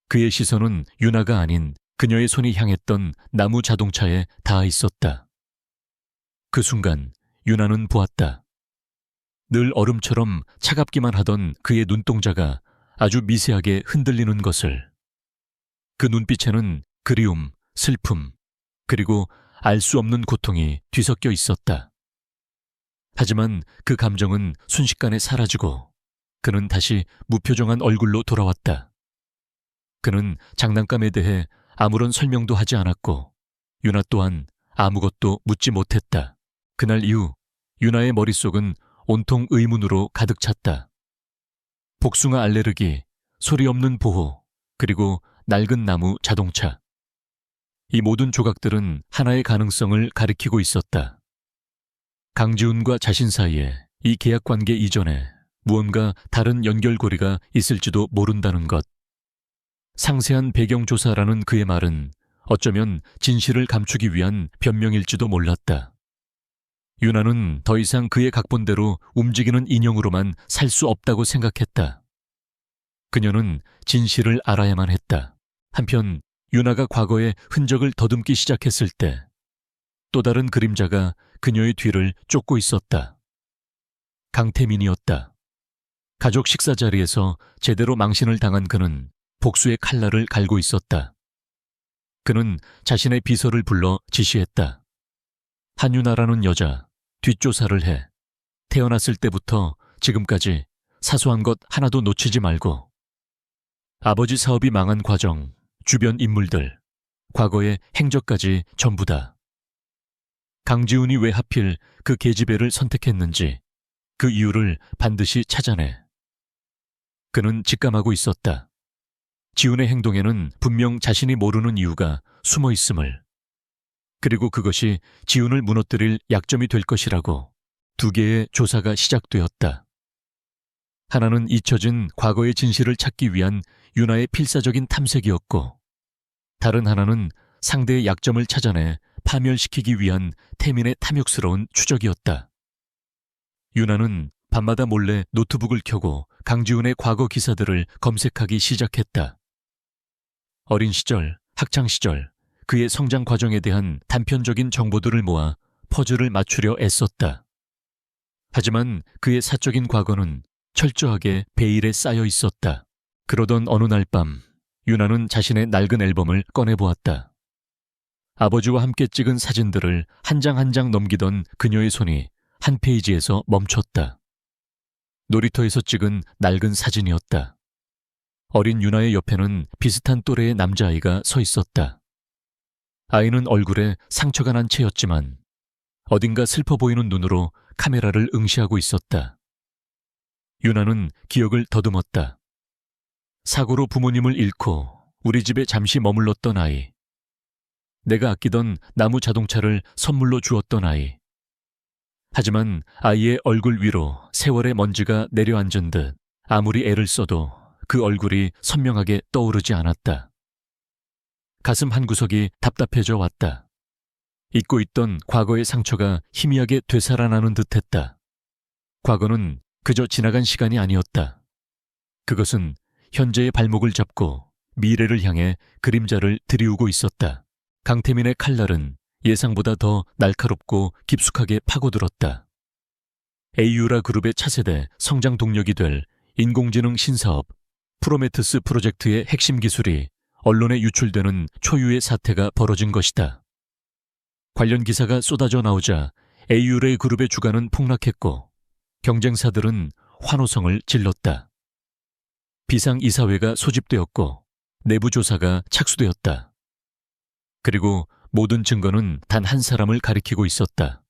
그의 시선은 유나가 아닌 그녀의 손이 향했던 나무 자동차에 닿아 있었다. 그 순간 유나는 보았다. 늘 얼음처럼 차갑기만 하던 그의 눈동자가 아주 미세하게 흔들리는 것을. 그 눈빛에는 그리움, 슬픔, 그리고 알 수 없는 고통이 뒤섞여 있었다. 하지만 그 감정은 순식간에 사라지고 그는 다시 무표정한 얼굴로 돌아왔다. 그는 장난감에 대해 아무런 설명도 하지 않았고 유나 또한 아무것도 묻지 못했다. 그날 이후 유나의 머릿속은 온통 의문으로 가득 찼다. 복숭아 알레르기, 소리 없는 보호, 그리고 낡은 나무 자동차. 이 모든 조각들은 하나의 가능성을 가리키고 있었다. 강지훈과 자신 사이에 이 계약 관계 이전에 무언가 다른 연결고리가 있을지도 모른다는 것. 상세한 배경조사라는 그의 말은 어쩌면 진실을 감추기 위한 변명일지도 몰랐다. 유나는 더 이상 그의 각본대로 움직이는 인형으로만 살 수 없다고 생각했다. 그녀는 진실을 알아야만 했다. 한편 유나가 과거의 흔적을 더듬기 시작했을 때 또 다른 그림자가 그녀의 뒤를 쫓고 있었다. 강태민이었다. 가족 식사 자리에서 제대로 망신을 당한 그는 복수의 칼날을 갈고 있었다. 그는 자신의 비서를 불러 지시했다. 한유나라는 여자, 뒷조사를 해. 태어났을 때부터 지금까지 사소한 것 하나도 놓치지 말고. 아버지 사업이 망한 과정, 주변 인물들, 과거의 행적까지 전부 다. 강지훈이 왜 하필 그 계집애를 선택했는지 그 이유를 반드시 찾아내. 그는 직감하고 있었다. 지훈의 행동에는 분명 자신이 모르는 이유가 숨어 있음을. 그리고 그것이 지훈을 무너뜨릴 약점이 될 것이라고. 두 개의 조사가 시작되었다. 하나는 잊혀진 과거의 진실을 찾기 위한 유나의 필사적인 탐색이었고, 다른 하나는 상대의 약점을 찾아내 파멸시키기 위한 태민의 탐욕스러운 추적이었다. 유나는 밤마다 몰래 노트북을 켜고 강지훈의 과거 기사들을 검색하기 시작했다. 어린 시절, 학창 시절, 그의 성장 과정에 대한 단편적인 정보들을 모아 퍼즐을 맞추려 애썼다. 하지만 그의 사적인 과거는 철저하게 베일에 쌓여 있었다. 그러던 어느 날 밤, 유나는 자신의 낡은 앨범을 꺼내보았다. 아버지와 함께 찍은 사진들을 한 장 한 장 넘기던 그녀의 손이 한 페이지에서 멈췄다. 놀이터에서 찍은 낡은 사진이었다. 어린 유나의 옆에는 비슷한 또래의 남자아이가 서 있었다. 아이는 얼굴에 상처가 난 채였지만 어딘가 슬퍼 보이는 눈으로 카메라를 응시하고 있었다. 유나는 기억을 더듬었다. 사고로 부모님을 잃고 우리 집에 잠시 머물렀던 아이. 내가 아끼던 나무 자동차를 선물로 주었던 아이. 하지만 아이의 얼굴 위로 세월의 먼지가 내려앉은 듯 아무리 애를 써도 그 얼굴이 선명하게 떠오르지 않았다. 가슴 한구석이 답답해져 왔다. 잊고 있던 과거의 상처가 희미하게 되살아나는 듯했다. 과거는 그저 지나간 시간이 아니었다. 그것은 현재의 발목을 잡고 미래를 향해 그림자를 들이우고 있었다. 강태민의 칼날은 예상보다 더 날카롭고 깊숙하게 파고들었다. 에이유라 그룹의 차세대 성장 동력이 될 인공지능 신사업 프로메테스 프로젝트의 핵심 기술이 언론에 유출되는 초유의 사태가 벌어진 것이다. 관련 기사가 쏟아져 나오자 에이유라 그룹의 주가는 폭락했고 경쟁사들은 환호성을 질렀다. 비상이사회가 소집되었고 내부 조사가 착수되었다. 그리고 모든 증거는 단 한 사람을 가리키고 있었다.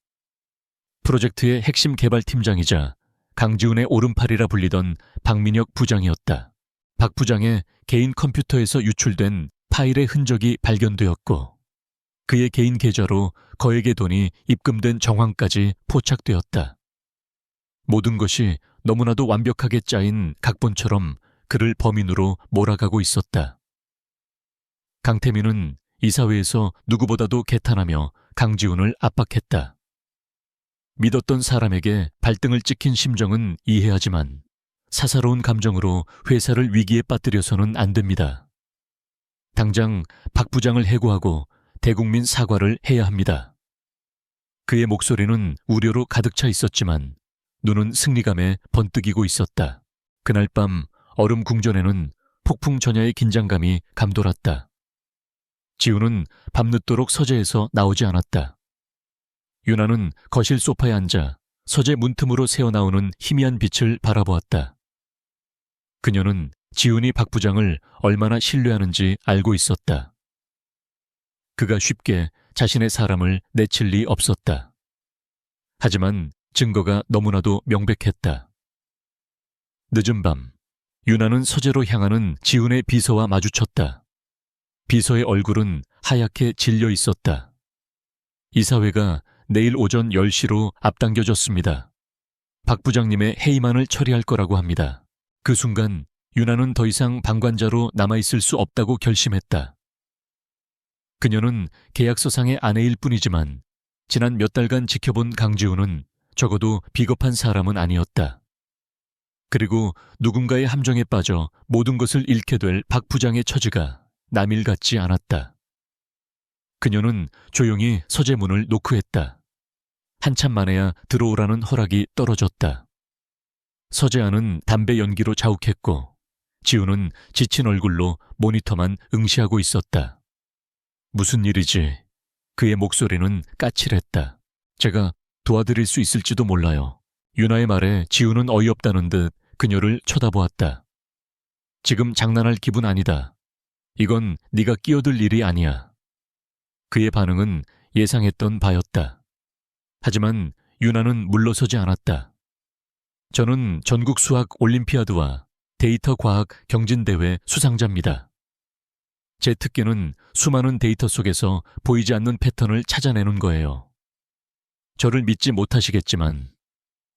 프로젝트의 핵심 개발팀장이자 강지훈의 오른팔이라 불리던 박민혁 부장이었다. 박 부장의 개인 컴퓨터에서 유출된 파일의 흔적이 발견되었고 그의 개인 계좌로 거액의 돈이 입금된 정황까지 포착되었다. 모든 것이 너무나도 완벽하게 짜인 각본처럼 그를 범인으로 몰아가고 있었다. 강태민은 이사회에서 누구보다도 개탄하며 강지훈을 압박했다. 믿었던 사람에게 발등을 찍힌 심정은 이해하지만 사사로운 감정으로 회사를 위기에 빠뜨려서는 안 됩니다. 당장 박 부장을 해고하고 대국민 사과를 해야 합니다. 그의 목소리는 우려로 가득 차 있었지만 눈은 승리감에 번뜩이고 있었다. 그날 밤 얼음 궁전에는 폭풍 전야의 긴장감이 감돌았다. 지우는 밤늦도록 서재에서 나오지 않았다. 유나는 거실 소파에 앉아 서재 문틈으로 새어나오는 희미한 빛을 바라보았다. 그녀는 지훈이 박 부장을 얼마나 신뢰하는지 알고 있었다. 그가 쉽게 자신의 사람을 내칠 리 없었다. 하지만 증거가 너무나도 명백했다. 늦은 밤, 유나는 서재로 향하는 지훈의 비서와 마주쳤다. 비서의 얼굴은 하얗게 질려 있었다. 이사회가 내일 오전 10시로 앞당겨졌습니다. 박 부장님의 해임안을 처리할 거라고 합니다. 그 순간 유나는 더 이상 방관자로 남아있을 수 없다고 결심했다. 그녀는 계약서상의 아내일 뿐이지만 지난 몇 달간 지켜본 강지훈은 적어도 비겁한 사람은 아니었다. 그리고 누군가의 함정에 빠져 모든 것을 잃게 될 박 부장의 처지가 남일 같지 않았다. 그녀는 조용히 서재 문을 노크했다. 한참 만에야 들어오라는 허락이 떨어졌다. 서재 안은 담배 연기로 자욱했고 지훈은 지친 얼굴로 모니터만 응시하고 있었다. 무슨 일이지? 그의 목소리는 까칠했다. 제가 도와드릴 수 있을지도 몰라요. 유나의 말에 지훈은 어이없다는 듯 그녀를 쳐다보았다. 지금 장난할 기분 아니다. 이건 네가 끼어들 일이 아니야. 그의 반응은 예상했던 바였다. 하지만 유나는 물러서지 않았다. 저는 전국 수학 올림피아드와 데이터 과학 경진대회 수상자입니다. 제 특기는 수많은 데이터 속에서 보이지 않는 패턴을 찾아내는 거예요. 저를 믿지 못하시겠지만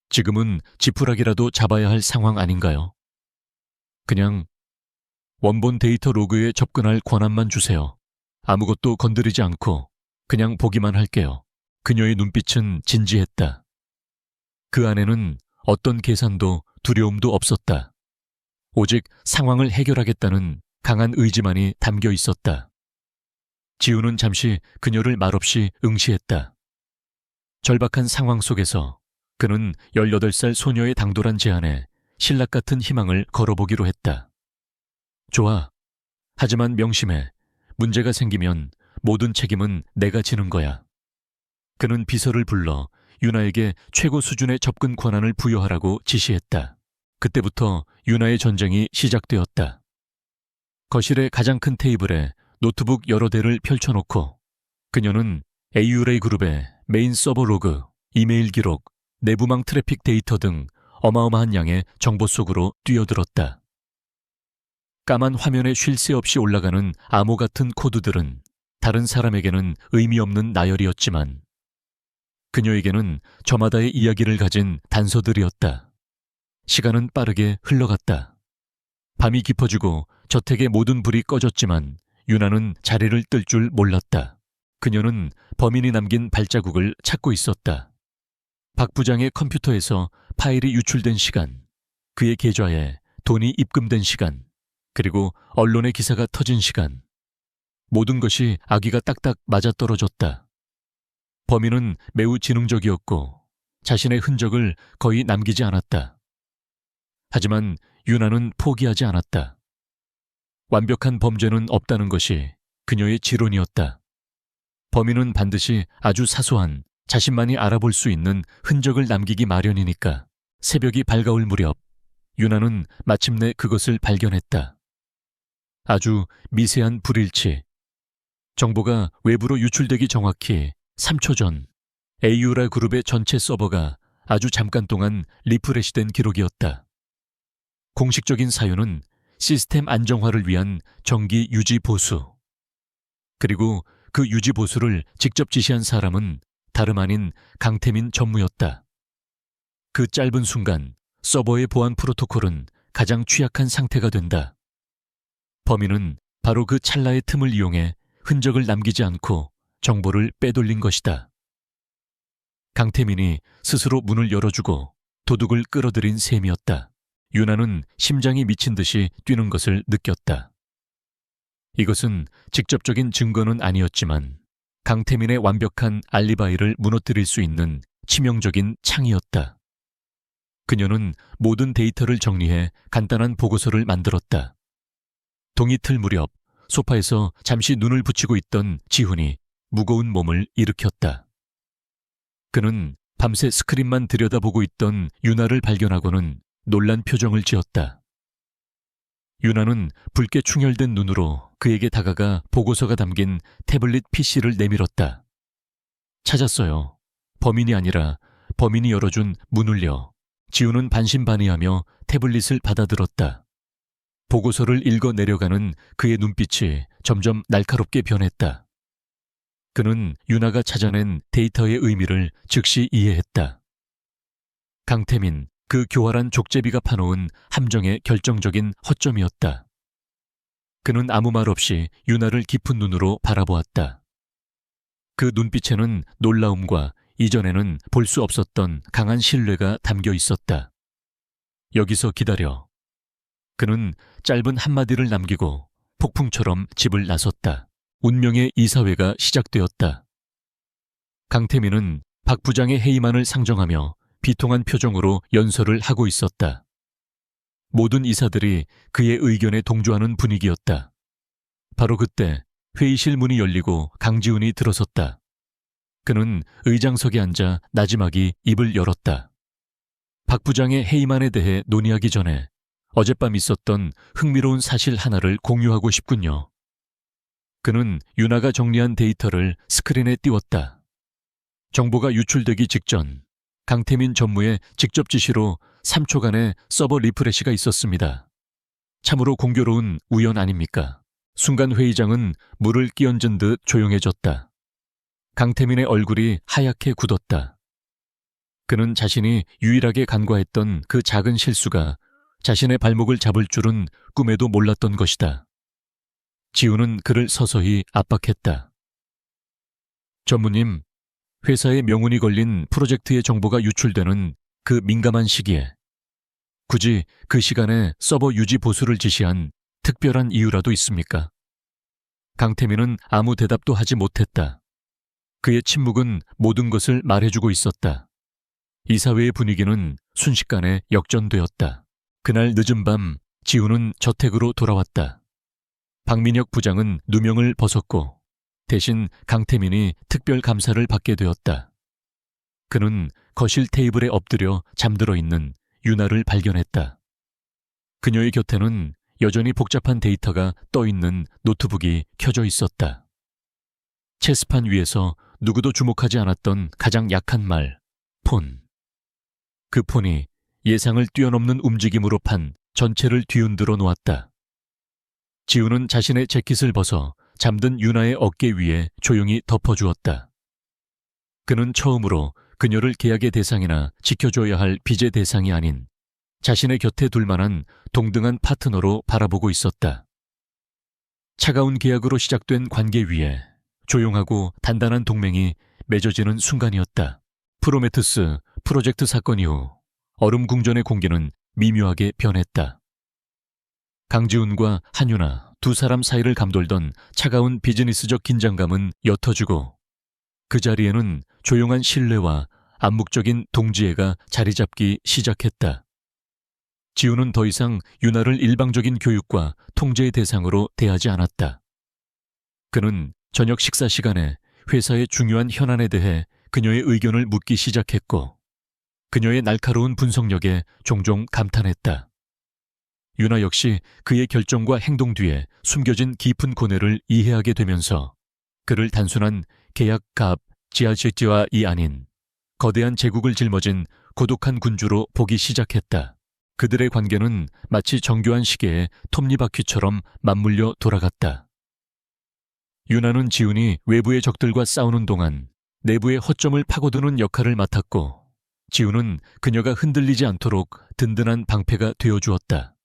지금은 지푸라기라도 잡아야 할 상황 아닌가요? 그냥 원본 데이터 로그에 접근할 권한만 주세요. 아무것도 건드리지 않고 그냥 보기만 할게요. 그녀의 눈빛은 진지했다. 그 안에는 어떤 계산도 두려움도 없었다. 오직 상황을 해결하겠다는 강한 의지만이 담겨 있었다. 지우는 잠시 그녀를 말없이 응시했다. 절박한 상황 속에서 그는 18살 소녀의 당돌한 제안에 신락 같은 희망을 걸어보기로 했다. 좋아. 하지만 명심해. 문제가 생기면 모든 책임은 내가 지는 거야. 그는 비서를 불러 유나에게 최고 수준의 접근 권한을 부여하라고 지시했다. 그때부터 유나의 전쟁이 시작되었다. 거실의 가장 큰 테이블에 노트북 여러 대를 펼쳐놓고 그녀는 AU레이 그룹의 메인 서버 로그, 이메일 기록, 내부망 트래픽 데이터 등 어마어마한 양의 정보 속으로 뛰어들었다. 까만 화면에 쉴 새 없이 올라가는 암호 같은 코드들은 다른 사람에게는 의미 없는 나열이었지만 그녀에게는 저마다의 이야기를 가진 단서들이었다. 시간은 빠르게 흘러갔다. 밤이 깊어지고 저택의 모든 불이 꺼졌지만 유나는 자리를 뜰 줄 몰랐다. 그녀는 범인이 남긴 발자국을 찾고 있었다. 박 부장의 컴퓨터에서 파일이 유출된 시간, 그의 계좌에 돈이 입금된 시간, 그리고 언론의 기사가 터진 시간. 모든 것이 아기가 딱딱 맞아떨어졌다. 범인은 매우 지능적이었고 자신의 흔적을 거의 남기지 않았다. 하지만 유나는 포기하지 않았다. 완벽한 범죄는 없다는 것이 그녀의 지론이었다. 범인은 반드시 아주 사소한 자신만이 알아볼 수 있는 흔적을 남기기 마련이니까. 새벽이 밝아올 무렵 유나는 마침내 그것을 발견했다. 아주 미세한 불일치. 정보가 외부로 유출되기 정확히 3초 전 AU라 그룹의 전체 서버가 아주 잠깐 동안 리프레시된 기록이었다. 공식적인 사유는 시스템 안정화를 위한 정기 유지 보수. 그리고 그 유지 보수를 직접 지시한 사람은 다름 아닌 강태민 전무였다. 그 짧은 순간 서버의 보안 프로토콜은 가장 취약한 상태가 된다. 범인은 바로 그 찰나의 틈을 이용해 흔적을 남기지 않고 정보를 빼돌린 것이다. 강태민이 스스로 문을 열어주고 도둑을 끌어들인 셈이었다. 유나는 심장이 미친 듯이 뛰는 것을 느꼈다. 이것은 직접적인 증거는 아니었지만 강태민의 완벽한 알리바이를 무너뜨릴 수 있는 치명적인 창이었다. 그녀는 모든 데이터를 정리해 간단한 보고서를 만들었다. 동이틀 무렵 소파에서 잠시 눈을 붙이고 있던 지훈이 무거운 몸을 일으켰다. 그는 밤새 스크린만 들여다보고 있던 유나를 발견하고는 놀란 표정을 지었다. 유나는 붉게 충혈된 눈으로 그에게 다가가 보고서가 담긴 태블릿 PC를 내밀었다. 찾았어요. 범인이 아니라 범인이 열어준 문을요. 지훈은 반신반의하며 태블릿을 받아들었다. 보고서를 읽어 내려가는 그의 눈빛이 점점 날카롭게 변했다. 그는 유나가 찾아낸 데이터의 의미를 즉시 이해했다. 강태민, 그 교활한 족제비가 파놓은 함정의 결정적인 허점이었다. 그는 아무 말 없이 유나를 깊은 눈으로 바라보았다. 그 눈빛에는 놀라움과 이전에는 볼 수 없었던 강한 신뢰가 담겨 있었다. 여기서 기다려. 그는 짧은 한마디를 남기고 폭풍처럼 집을 나섰다. 운명의 이사회가 시작되었다. 강태민은 박 부장의 해임안을 상정하며 비통한 표정으로 연설을 하고 있었다. 모든 이사들이 그의 의견에 동조하는 분위기였다. 바로 그때 회의실 문이 열리고 강지훈이 들어섰다. 그는 의장석에 앉아 나지막이 입을 열었다. 박 부장의 해임안에 대해 논의하기 전에 어젯밤 있었던 흥미로운 사실 하나를 공유하고 싶군요. 그는 유나가 정리한 데이터를 스크린에 띄웠다. 정보가 유출되기 직전 강태민 전무의 직접 지시로 3초간의 서버 리프레시가 있었습니다. 참으로 공교로운 우연 아닙니까? 순간 회의장은 물을 끼얹은 듯 조용해졌다. 강태민의 얼굴이 하얗게 굳었다. 그는 자신이 유일하게 간과했던 그 작은 실수가 자신의 발목을 잡을 줄은 꿈에도 몰랐던 것이다. 지훈은 그를 서서히 압박했다. 전무님, 회사의 명운이 걸린 프로젝트의 정보가 유출되는 그 민감한 시기에 굳이 그 시간에 서버 유지 보수를 지시한 특별한 이유라도 있습니까? 강태민은 아무 대답도 하지 못했다. 그의 침묵은 모든 것을 말해주고 있었다. 이사회의 분위기는 순식간에 역전되었다. 그날 늦은 밤 지훈은 저택으로 돌아왔다. 박민혁 부장은 누명을 벗었고 대신 강태민이 특별 감사를 받게 되었다. 그는 거실 테이블에 엎드려 잠들어 있는 유나를 발견했다. 그녀의 곁에는 여전히 복잡한 데이터가 떠 있는 노트북이 켜져 있었다. 체스판 위에서 누구도 주목하지 않았던 가장 약한 말, 폰. 그 폰이 예상을 뛰어넘는 움직임으로 판 전체를 뒤흔들어 놓았다. 지훈은 자신의 재킷을 벗어 잠든 유나의 어깨 위에 조용히 덮어주었다. 그는 처음으로 그녀를 계약의 대상이나 지켜줘야 할 빚의 대상이 아닌 자신의 곁에 둘 만한 동등한 파트너로 바라보고 있었다. 차가운 계약으로 시작된 관계 위에 조용하고 단단한 동맹이 맺어지는 순간이었다. 프로메테우스 프로젝트 사건 이후 얼음궁전의 공기는 미묘하게 변했다. 강지훈과 한유나 두 사람 사이를 감돌던 차가운 비즈니스적 긴장감은 옅어지고 그 자리에는 조용한 신뢰와 암묵적인 동지애가 자리 잡기 시작했다. 지훈은 더 이상 유나를 일방적인 교육과 통제의 대상으로 대하지 않았다. 그는 저녁 식사 시간에 회사의 중요한 현안에 대해 그녀의 의견을 묻기 시작했고 그녀의 날카로운 분석력에 종종 감탄했다. 유나 역시 그의 결정과 행동 뒤에 숨겨진 깊은 고뇌를 이해하게 되면서 그를 단순한 계약갑 지아제티와이 아닌 거대한 제국을 짊어진 고독한 군주로 보기 시작했다. 그들의 관계는 마치 정교한 시계의 톱니바퀴처럼 맞물려 돌아갔다. 유나는 지훈이 외부의 적들과 싸우는 동안 내부의 허점을 파고드는 역할을 맡았고 지훈은 그녀가 흔들리지 않도록 든든한 방패가 되어주었다.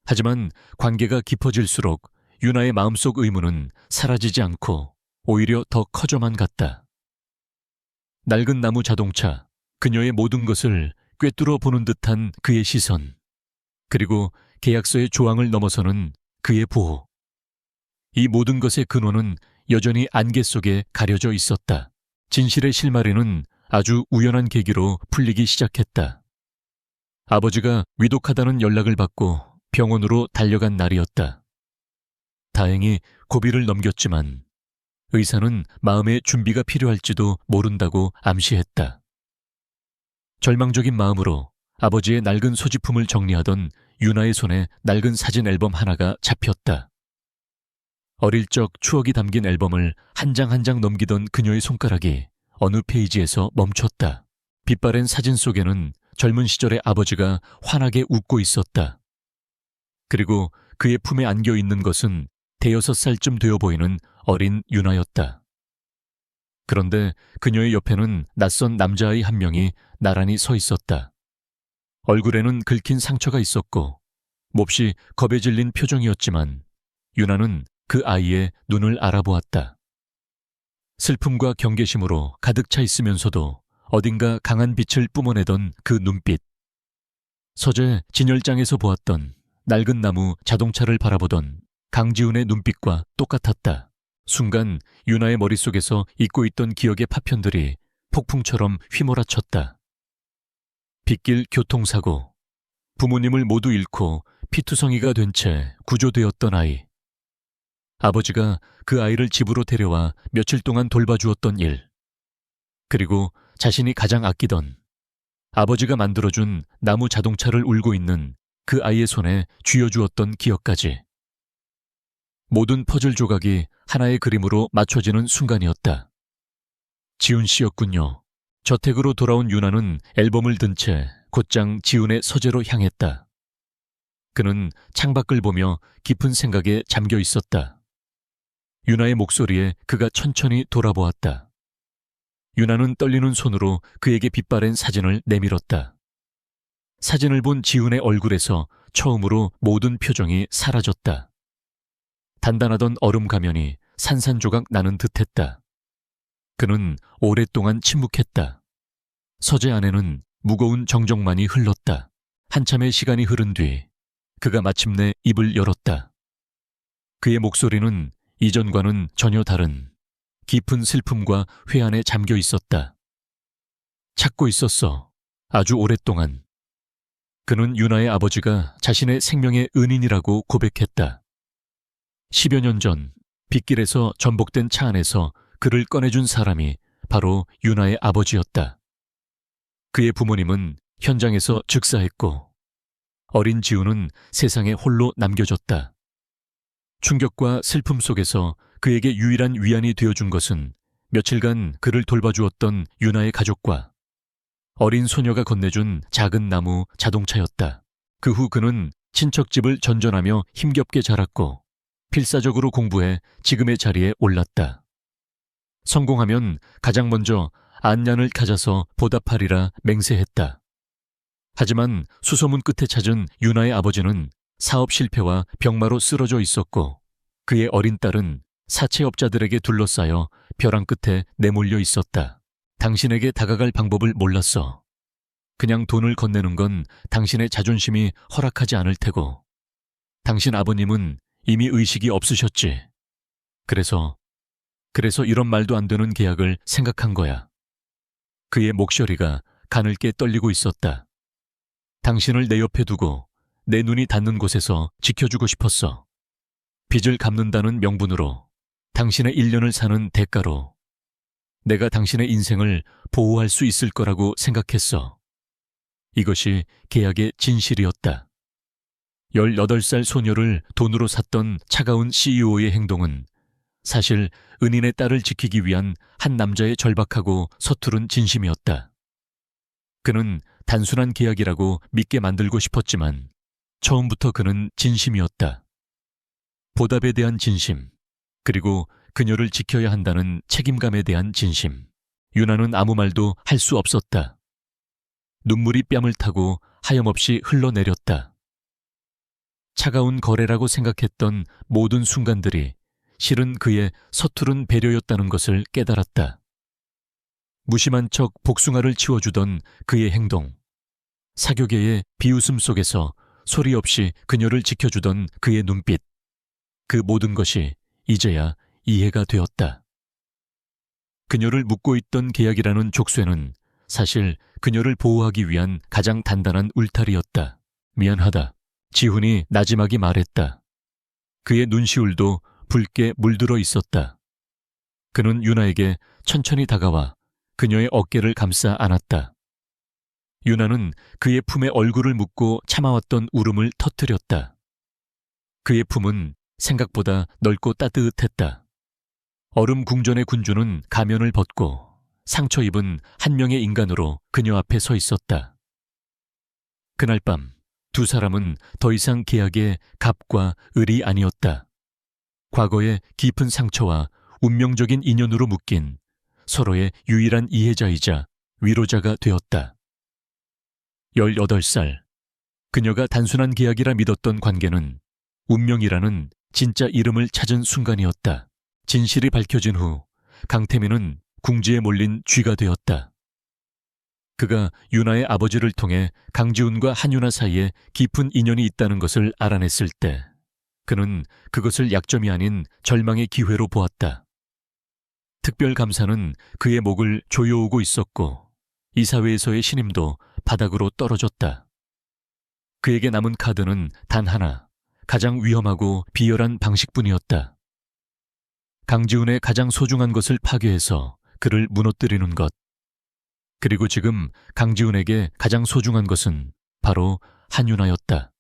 하지만 관계가 깊어질수록 유나의 마음속 의문은 사라지지 않고 오히려 더 커져만 갔다. 낡은 나무 자동차, 그녀의 모든 것을 꿰뚫어 보는 듯한 그의 시선, 그리고 계약서의 조항을 넘어서는 그의 보호. 이 모든 것의 근원은 여전히 안개 속에 가려져 있었다. 진실의 실마리는 아주 우연한 계기로 풀리기 시작했다. 아버지가 위독하다는 연락을 받고 병원으로 달려간 날이었다. 다행히 고비를 넘겼지만 의사는 마음의 준비가 필요할지도 모른다고 암시했다. 절망적인 마음으로 아버지의 낡은 소지품을 정리하던 유나의 손에 낡은 사진 앨범 하나가 잡혔다. 어릴 적 추억이 담긴 앨범을 한 장 한 장 넘기던 그녀의 손가락이 어느 페이지에서 멈췄다. 빛바랜 사진 속에는 젊은 시절의 아버지가 환하게 웃고 있었다. 그리고 그의 품에 안겨 있는 것은 대여섯 살쯤 되어 보이는 어린 유나였다. 그런데 그녀의 옆에는 낯선 남자아이 한 명이 나란히 서 있었다. 얼굴에는 긁힌 상처가 있었고 몹시 겁에 질린 표정이었지만 유나는 그 아이의 눈을 알아보았다. 슬픔과 경계심으로 가득 차 있으면서도 어딘가 강한 빛을 뿜어내던 그 눈빛. 서재 진열장에서 보았던 낡은 나무 자동차를 바라보던 강지훈의 눈빛과 똑같았다. 순간 유나의 머릿속에서 잊고 있던 기억의 파편들이 폭풍처럼 휘몰아쳤다. 빗길 교통사고, 부모님을 모두 잃고 피투성이가 된 채 구조되었던 아이. 아버지가 그 아이를 집으로 데려와 며칠 동안 돌봐주었던 일. 그리고 자신이 가장 아끼던 아버지가 만들어준 나무 자동차를 울고 있는 그 아이의 손에 쥐어주었던 기억까지. 모든 퍼즐 조각이 하나의 그림으로 맞춰지는 순간이었다. 지훈 씨였군요. 저택으로 돌아온 유나는 앨범을 든 채 곧장 지훈의 서재로 향했다. 그는 창밖을 보며 깊은 생각에 잠겨 있었다. 유나의 목소리에 그가 천천히 돌아보았다. 유나는 떨리는 손으로 그에게 빛바랜 사진을 내밀었다. 사진을 본 지훈의 얼굴에서 처음으로 모든 표정이 사라졌다. 단단하던 얼음 가면이 산산조각 나는 듯했다. 그는 오랫동안 침묵했다. 서재 안에는 무거운 정적만이 흘렀다. 한참의 시간이 흐른 뒤 그가 마침내 입을 열었다. 그의 목소리는 이전과는 전혀 다른 깊은 슬픔과 회한에 잠겨 있었다. 찾고 있었어. 아주 오랫동안. 그는 유나의 아버지가 자신의 생명의 은인이라고 고백했다. 10여 년 전 빗길에서 전복된 차 안에서 그를 꺼내준 사람이 바로 유나의 아버지였다. 그의 부모님은 현장에서 즉사했고 어린 지훈은 세상에 홀로 남겨졌다. 충격과 슬픔 속에서 그에게 유일한 위안이 되어준 것은 며칠간 그를 돌봐주었던 유나의 가족과 어린 소녀가 건네준 작은 나무 자동차였다. 그 후 그는 친척집을 전전하며 힘겹게 자랐고 필사적으로 공부해 지금의 자리에 올랐다. 성공하면 가장 먼저 안년을 가져서 보답하리라 맹세했다. 하지만 수소문 끝에 찾은 유나의 아버지는 사업 실패와 병마로 쓰러져 있었고 그의 어린 딸은 사채업자들에게 둘러싸여 벼랑 끝에 내몰려 있었다. 당신에게 다가갈 방법을 몰랐어. 그냥 돈을 건네는 건 당신의 자존심이 허락하지 않을 테고 당신 아버님은 이미 의식이 없으셨지. 그래서 이런 말도 안 되는 계약을 생각한 거야. 그의 목소리가 가늘게 떨리고 있었다. 당신을 내 옆에 두고 내 눈이 닿는 곳에서 지켜주고 싶었어. 빚을 갚는다는 명분으로, 당신의 1년을 사는 대가로 내가 당신의 인생을 보호할 수 있을 거라고 생각했어. 이것이 계약의 진실이었다. 18살 소녀를 돈으로 샀던 차가운 CEO의 행동은 사실 은인의 딸을 지키기 위한 한 남자의 절박하고 서투른 진심이었다. 그는 단순한 계약이라고 믿게 만들고 싶었지만 처음부터 그는 진심이었다. 보답에 대한 진심, 그리고 그녀를 지켜야 한다는 책임감에 대한 진심. 유나는 아무 말도 할 수 없었다. 눈물이 뺨을 타고 하염없이 흘러내렸다. 차가운 거래라고 생각했던 모든 순간들이 실은 그의 서투른 배려였다는 것을 깨달았다. 무심한 척 복숭아를 치워주던 그의 행동, 사교계의 비웃음 속에서 소리 없이 그녀를 지켜주던 그의 눈빛, 그 모든 것이 이제야 이해가 되었다. 그녀를 묶고 있던 계약이라는 족쇄는 사실 그녀를 보호하기 위한 가장 단단한 울타리였다. 미안하다. 지훈이 나지막이 말했다. 그의 눈시울도 붉게 물들어 있었다. 그는 유나에게 천천히 다가와 그녀의 어깨를 감싸 안았다. 유나는 그의 품에 얼굴을 묻고 참아왔던 울음을 터뜨렸다. 그의 품은 생각보다 넓고 따뜻했다. 얼음 궁전의 군주는 가면을 벗고 상처 입은 한 명의 인간으로 그녀 앞에 서 있었다. 그날 밤 두 사람은 더 이상 계약의 갑과 을이 아니었다. 과거의 깊은 상처와 운명적인 인연으로 묶인 서로의 유일한 이해자이자 위로자가 되었다. 18살, 그녀가 단순한 계약이라 믿었던 관계는 운명이라는 진짜 이름을 찾은 순간이었다. 진실이 밝혀진 후 강태민은 궁지에 몰린 쥐가 되었다. 그가 유나의 아버지를 통해 강지훈과 한유나 사이에 깊은 인연이 있다는 것을 알아냈을 때 그는 그것을 약점이 아닌 절망의 기회로 보았다. 특별감사는 그의 목을 조여오고 있었고 이사회에서의 신임도 바닥으로 떨어졌다. 그에게 남은 카드는 단 하나, 가장 위험하고 비열한 방식뿐이었다. 강지훈의 가장 소중한 것을 파괴해서 그를 무너뜨리는 것. 그리고 지금 강지훈에게 가장 소중한 것은 바로 한유나였다.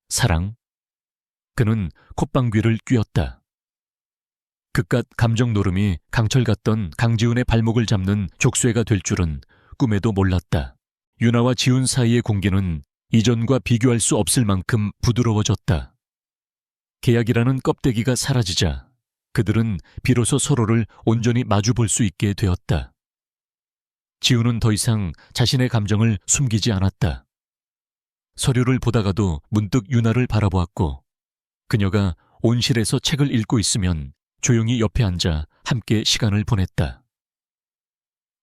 사랑? 그는 콧방귀를 뀌었다. 그깟 감정 노름이 강철 같던 강지훈의 발목을 잡는 족쇄가 될 줄은 꿈에도 몰랐다. 유나와 지훈 사이의 공기는 이전과 비교할 수 없을 만큼 부드러워졌다. 계약이라는 껍데기가 사라지자 그들은 비로소 서로를 온전히 마주 볼 수 있게 되었다. 지훈은 더 이상 자신의 감정을 숨기지 않았다. 서류를 보다가도 문득 유나를 바라보았고 그녀가 온실에서 책을 읽고 있으면 조용히 옆에 앉아 함께 시간을 보냈다.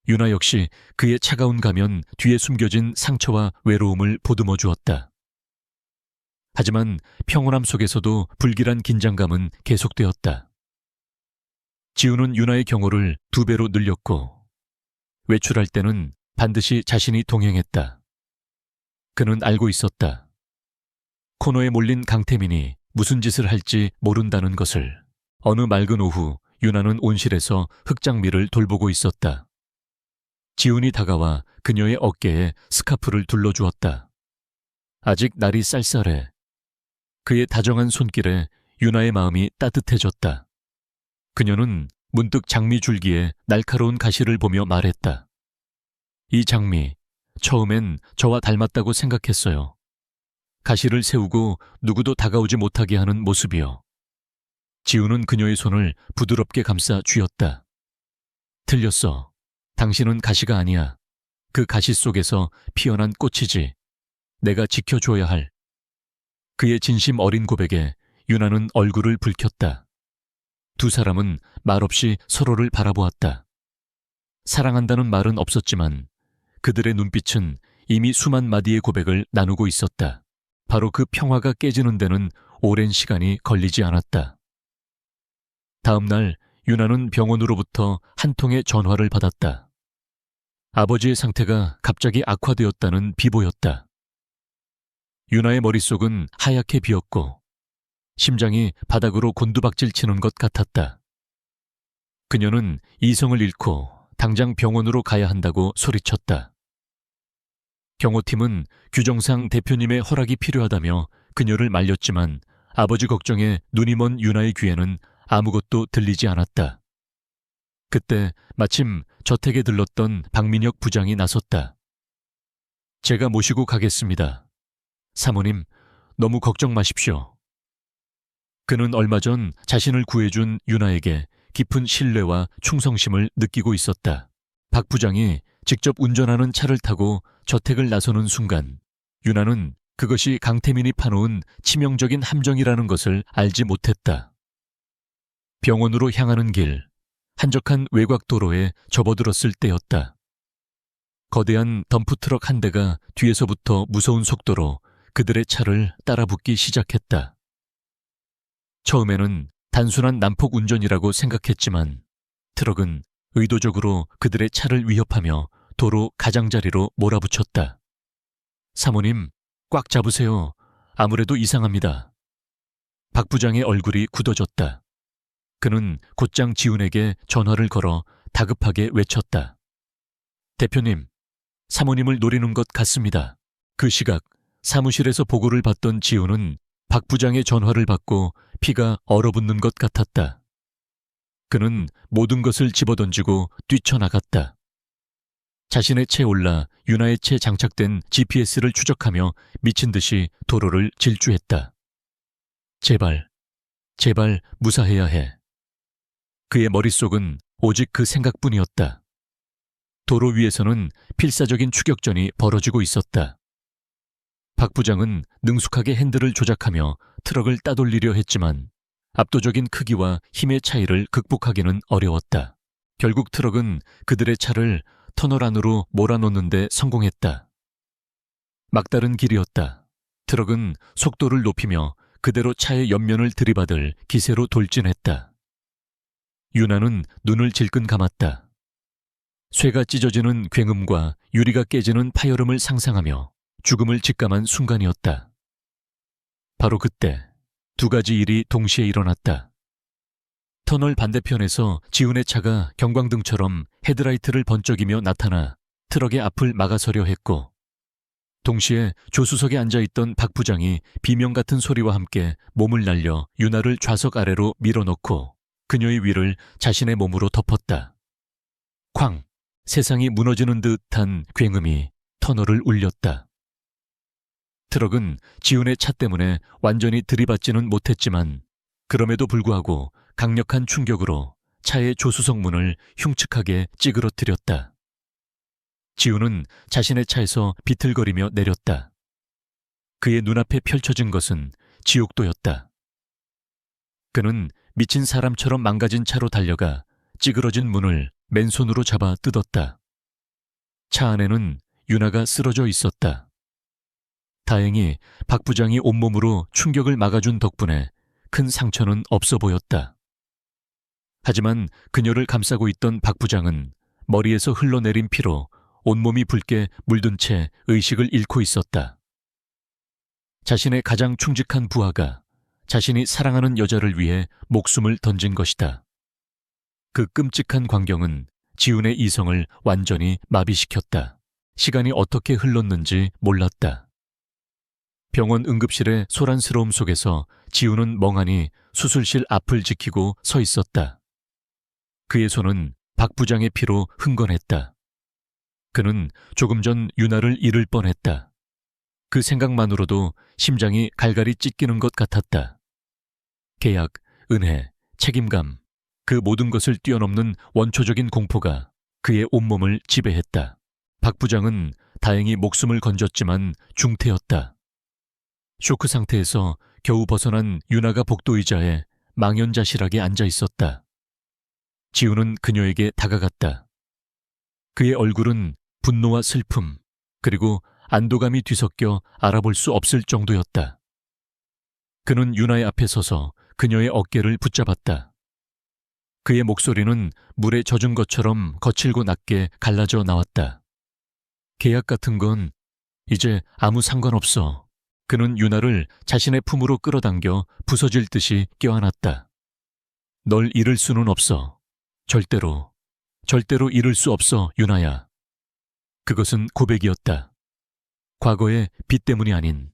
유나 역시 그의 차가운 가면 뒤에 숨겨진 상처와 외로움을 보듬어 주었다. 하지만 평온함 속에서도 불길한 긴장감은 계속되었다. 지훈은 유나의 경호를 2배로 늘렸고 외출할 때는 반드시 자신이 동행했다. 그는 알고 있었다. 코너에 몰린 강태민이 무슨 짓을 할지 모른다는 것을. 어느 맑은 오후 유나는 온실에서 흙장미를 돌보고 있었다. 지훈이 다가와 그녀의 어깨에 스카프를 둘러주었다. 아직 날이 쌀쌀해. 그의 다정한 손길에 유나의 마음이 따뜻해졌다. 그녀는 문득 장미 줄기에 날카로운 가시를 보며 말했다. 이 장미, 처음엔 저와 닮았다고 생각했어요. 가시를 세우고 누구도 다가오지 못하게 하는 모습이요. 지훈은 그녀의 손을 부드럽게 감싸 쥐었다. 틀렸어. 당신은 가시가 아니야. 그 가시 속에서 피어난 꽃이지. 내가 지켜줘야 할. 그의 진심 어린 고백에 유나는 얼굴을 붉혔다. 두 사람은 말없이 서로를 바라보았다. 사랑한다는 말은 없었지만 그들의 눈빛은 이미 수만 마디의 고백을 나누고 있었다. 바로 그 평화가 깨지는 데는 오랜 시간이 걸리지 않았다. 다음 날 유나는 병원으로부터 한 통의 전화를 받았다. 아버지의 상태가 갑자기 악화되었다는 비보였다. 유나의 머릿속은 하얗게 비었고 심장이 바닥으로 곤두박질 치는 것 같았다. 그녀는 이성을 잃고 당장 병원으로 가야 한다고 소리쳤다. 경호팀은 규정상 대표님의 허락이 필요하다며 그녀를 말렸지만 아버지 걱정에 눈이 먼 유나의 귀에는 아무것도 들리지 않았다. 그때 마침 저택에 들렀던 박민혁 부장이 나섰다. 제가 모시고 가겠습니다. 사모님, 너무 걱정 마십시오. 그는 얼마 전 자신을 구해준 유나에게 깊은 신뢰와 충성심을 느끼고 있었다. 박 부장이 직접 운전하는 차를 타고 저택을 나서는 순간 유나는 그것이 강태민이 파놓은 치명적인 함정이라는 것을 알지 못했다. 병원으로 향하는 길, 한적한 외곽 도로에 접어들었을 때였다. 거대한 덤프트럭 한 대가 뒤에서부터 무서운 속도로 그들의 차를 따라붙기 시작했다. 처음에는 단순한 난폭 운전이라고 생각했지만 트럭은 의도적으로 그들의 차를 위협하며 도로 가장자리로 몰아붙였다. 사모님, 꽉 잡으세요. 아무래도 이상합니다. 박 부장의 얼굴이 굳어졌다. 그는 곧장 지훈에게 전화를 걸어 다급하게 외쳤다. 대표님, 사모님을 노리는 것 같습니다. 그 시각 사무실에서 보고를 받던 지훈은 박 부장의 전화를 받고 피가 얼어붙는 것 같았다. 그는 모든 것을 집어던지고 뛰쳐나갔다. 자신의 차에 올라 유나의 차에 장착된 GPS를 추적하며 미친 듯이 도로를 질주했다. 제발, 제발 무사해야 해. 그의 머릿속은 오직 그 생각뿐이었다. 도로 위에서는 필사적인 추격전이 벌어지고 있었다. 박 부장은 능숙하게 핸들을 조작하며 트럭을 따돌리려 했지만 압도적인 크기와 힘의 차이를 극복하기는 어려웠다. 결국 트럭은 그들의 차를 터널 안으로 몰아넣는 데 성공했다. 막다른 길이었다. 트럭은 속도를 높이며 그대로 차의 옆면을 들이받을 기세로 돌진했다. 유나는 눈을 질끈 감았다. 쇠가 찢어지는 굉음과 유리가 깨지는 파열음을 상상하며 죽음을 직감한 순간이었다. 바로 그때 두 가지 일이 동시에 일어났다. 터널 반대편에서 지훈의 차가 경광등처럼 헤드라이트를 번쩍이며 나타나 트럭의 앞을 막아서려 했고, 동시에 조수석에 앉아있던 박 부장이 비명 같은 소리와 함께 몸을 날려 유나를 좌석 아래로 밀어넣고 그녀의 위를 자신의 몸으로 덮었다. 쾅! 세상이 무너지는 듯한 굉음이 터널을 울렸다. 트럭은 지훈의 차 때문에 완전히 들이받지는 못했지만 그럼에도 불구하고 강력한 충격으로 차의 조수석 문을 흉측하게 찌그러뜨렸다. 지훈은 자신의 차에서 비틀거리며 내렸다. 그의 눈앞에 펼쳐진 것은 지옥도였다. 그는 미친 사람처럼 망가진 차로 달려가 찌그러진 문을 맨손으로 잡아 뜯었다. 차 안에는 유나가 쓰러져 있었다. 다행히 박 부장이 온몸으로 충격을 막아준 덕분에 큰 상처는 없어 보였다. 하지만 그녀를 감싸고 있던 박 부장은 머리에서 흘러내린 피로 온몸이 붉게 물든 채 의식을 잃고 있었다. 자신의 가장 충직한 부하가 자신이 사랑하는 여자를 위해 목숨을 던진 것이다. 그 끔찍한 광경은 지훈의 이성을 완전히 마비시켰다. 시간이 어떻게 흘렀는지 몰랐다. 병원 응급실의 소란스러움 속에서 지훈은 멍하니 수술실 앞을 지키고 서 있었다. 그의 손은 박 부장의 피로 흥건했다. 그는 조금 전 유나를 잃을 뻔했다. 그 생각만으로도 심장이 갈갈이 찢기는 것 같았다. 계약, 은혜, 책임감, 그 모든 것을 뛰어넘는 원초적인 공포가 그의 온몸을 지배했다. 박 부장은 다행히 목숨을 건졌지만 중태였다. 쇼크 상태에서 겨우 벗어난 유나가 복도 의자에 망연자실하게 앉아 있었다. 지훈은 그녀에게 다가갔다. 그의 얼굴은 분노와 슬픔, 그리고 안도감이 뒤섞여 알아볼 수 없을 정도였다. 그는 유나의 앞에 서서 그녀의 어깨를 붙잡았다. 그의 목소리는 물에 젖은 것처럼 거칠고 낮게 갈라져 나왔다. 계약 같은 건 이제 아무 상관없어. 그는 유나를 자신의 품으로 끌어당겨 부서질 듯이 껴안았다. 널 잃을 수는 없어. 절대로, 절대로 잃을 수 없어, 유나야. 그것은 고백이었다. 과거의 빚 때문이 아닌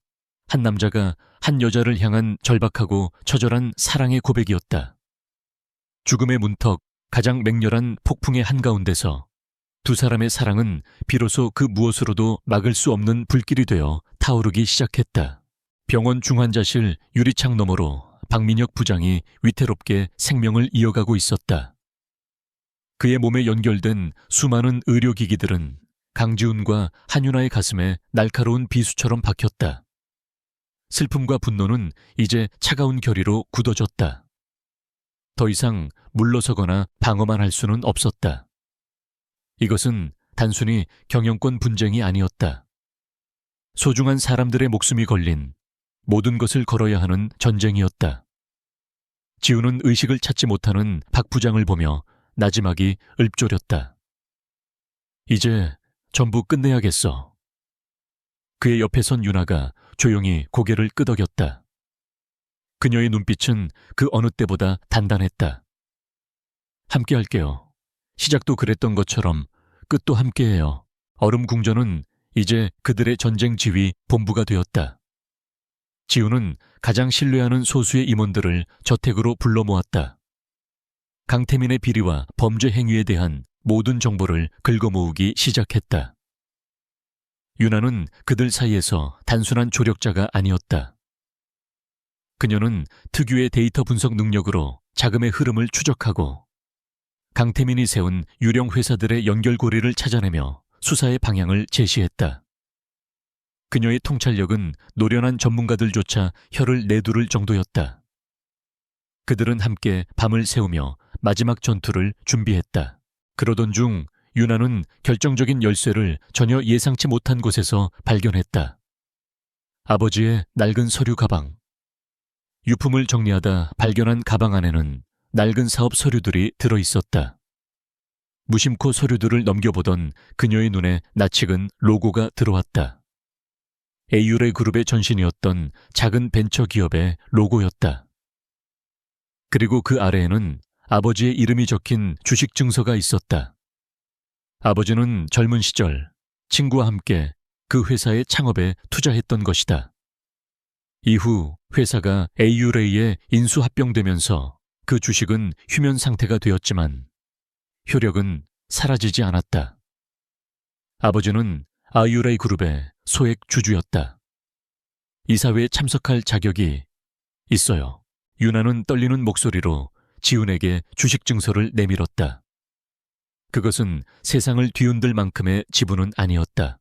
한 남자가 한 여자를 향한 절박하고 처절한 사랑의 고백이었다. 죽음의 문턱, 가장 맹렬한 폭풍의 한가운데서 두 사람의 사랑은 비로소 그 무엇으로도 막을 수 없는 불길이 되어 타오르기 시작했다. 병원 중환자실 유리창 너머로 박민혁 부장이 위태롭게 생명을 이어가고 있었다. 그의 몸에 연결된 수많은 의료기기들은 강지훈과 한유나의 가슴에 날카로운 비수처럼 박혔다. 슬픔과 분노는 이제 차가운 결의로 굳어졌다. 더 이상 물러서거나 방어만 할 수는 없었다. 이것은 단순히 경영권 분쟁이 아니었다. 소중한 사람들의 목숨이 걸린 모든 것을 걸어야 하는 전쟁이었다. 지우는 의식을 찾지 못하는 박 부장을 보며 나지막이 읊조렸다. 이제 전부 끝내야겠어. 그의 옆에 선 윤아가 조용히 고개를 끄덕였다. 그녀의 눈빛은 그 어느 때보다 단단했다. 함께 할게요. 시작도 그랬던 것처럼 끝도 함께해요. 얼음궁전은 이제 그들의 전쟁 지휘 본부가 되었다. 지우는 가장 신뢰하는 소수의 임원들을 저택으로 불러 모았다. 강태민의 비리와 범죄 행위에 대한 모든 정보를 긁어모으기 시작했다. 윤아는 그들 사이에서 단순한 조력자가 아니었다. 그녀는 특유의 데이터 분석 능력으로 자금의 흐름을 추적하고 강태민이 세운 유령 회사들의 연결고리를 찾아내며 수사의 방향을 제시했다. 그녀의 통찰력은 노련한 전문가들조차 혀를 내두를 정도였다. 그들은 함께 밤을 새우며 마지막 전투를 준비했다. 그러던 중 윤아는 결정적인 열쇠를 전혀 예상치 못한 곳에서 발견했다. 아버지의 낡은 서류 가방. 유품을 정리하다 발견한 가방 안에는 낡은 사업 서류들이 들어있었다. 무심코 서류들을 넘겨보던 그녀의 눈에 낯익은 로고가 들어왔다. 에이유레 그룹의 전신이었던 작은 벤처 기업의 로고였다. 그리고 그 아래에는 아버지의 이름이 적힌 주식 증서가 있었다. 아버지는 젊은 시절 친구와 함께 그 회사의 창업에 투자했던 것이다. 이후 회사가 에이유레이에 인수합병되면서 그 주식은 휴면 상태가 되었지만 효력은 사라지지 않았다. 아버지는 아이유레이 그룹의 소액 주주였다. 이사회에 참석할 자격이 있어요. 윤아는 떨리는 목소리로 지훈에게 주식 증서를 내밀었다. 그것은 세상을 뒤흔들 만큼의 지분은 아니었다.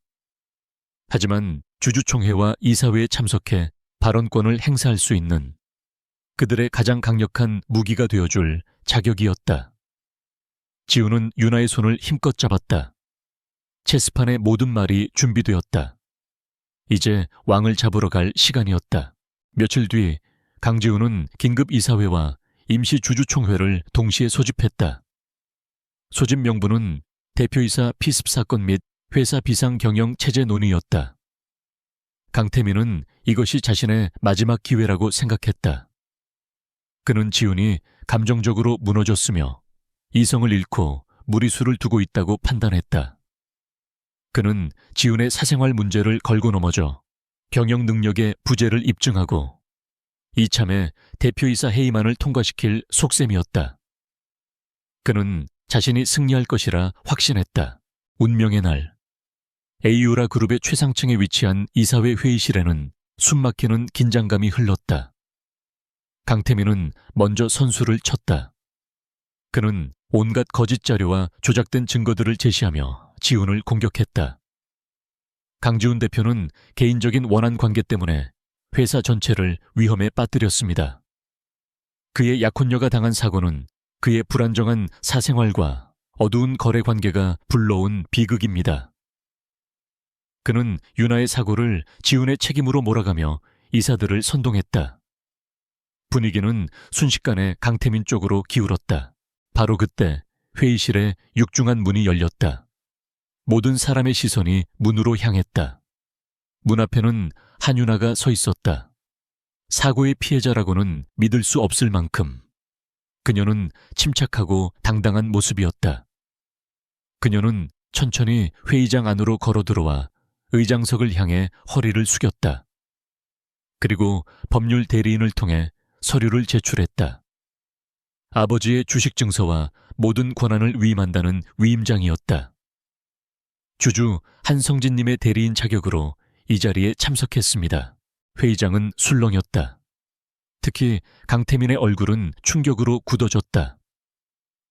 하지만 주주총회와 이사회에 참석해 발언권을 행사할 수 있는 그들의 가장 강력한 무기가 되어줄 자격이었다. 지훈은 윤아의 손을 힘껏 잡았다. 체스판의 모든 말이 준비되었다. 이제 왕을 잡으러 갈 시간이었다. 며칠 뒤 강지훈은 긴급 이사회와 임시 주주총회를 동시에 소집했다. 소집 명분은 대표이사 피습 사건 및 회사 비상 경영 체제 논의였다. 강태민은 이것이 자신의 마지막 기회라고 생각했다. 그는 지훈이 감정적으로 무너졌으며 이성을 잃고 무리수를 두고 있다고 판단했다. 그는 지훈의 사생활 문제를 걸고 넘어져 경영 능력의 부재를 입증하고 이참에 대표이사 회의만을 통과시킬 속셈이었다. 그는 자신이 승리할 것이라 확신했다. 운명의 날, 에이유라 그룹의 최상층에 위치한 이사회 회의실에는 숨막히는 긴장감이 흘렀다. 강태민은 먼저 선수를 쳤다. 그는 온갖 거짓 자료와 조작된 증거들을 제시하며 지훈을 공격했다. 강지훈 대표는 개인적인 원한 관계 때문에 회사 전체를 위험에 빠뜨렸습니다. 그의 약혼녀가 당한 사고는 그의 불안정한 사생활과 어두운 거래 관계가 불러온 비극입니다. 그는 윤아의 사고를 지훈의 책임으로 몰아가며 이사들을 선동했다. 분위기는 순식간에 강태민 쪽으로 기울었다. 바로 그때 회의실에 육중한 문이 열렸다. 모든 사람의 시선이 문으로 향했다. 문 앞에는 한윤아가 서 있었다. 사고의 피해자라고는 믿을 수 없을 만큼 그녀는 침착하고 당당한 모습이었다. 그녀는 천천히 회의장 안으로 걸어 들어와 의장석을 향해 허리를 숙였다. 그리고 법률 대리인을 통해 서류를 제출했다. 아버지의 주식 증서와 모든 권한을 위임한다는 위임장이었다. 주주 한성진님의 대리인 자격으로 이 자리에 참석했습니다. 회의장은 술렁였다. 특히 강태민의 얼굴은 충격으로 굳어졌다.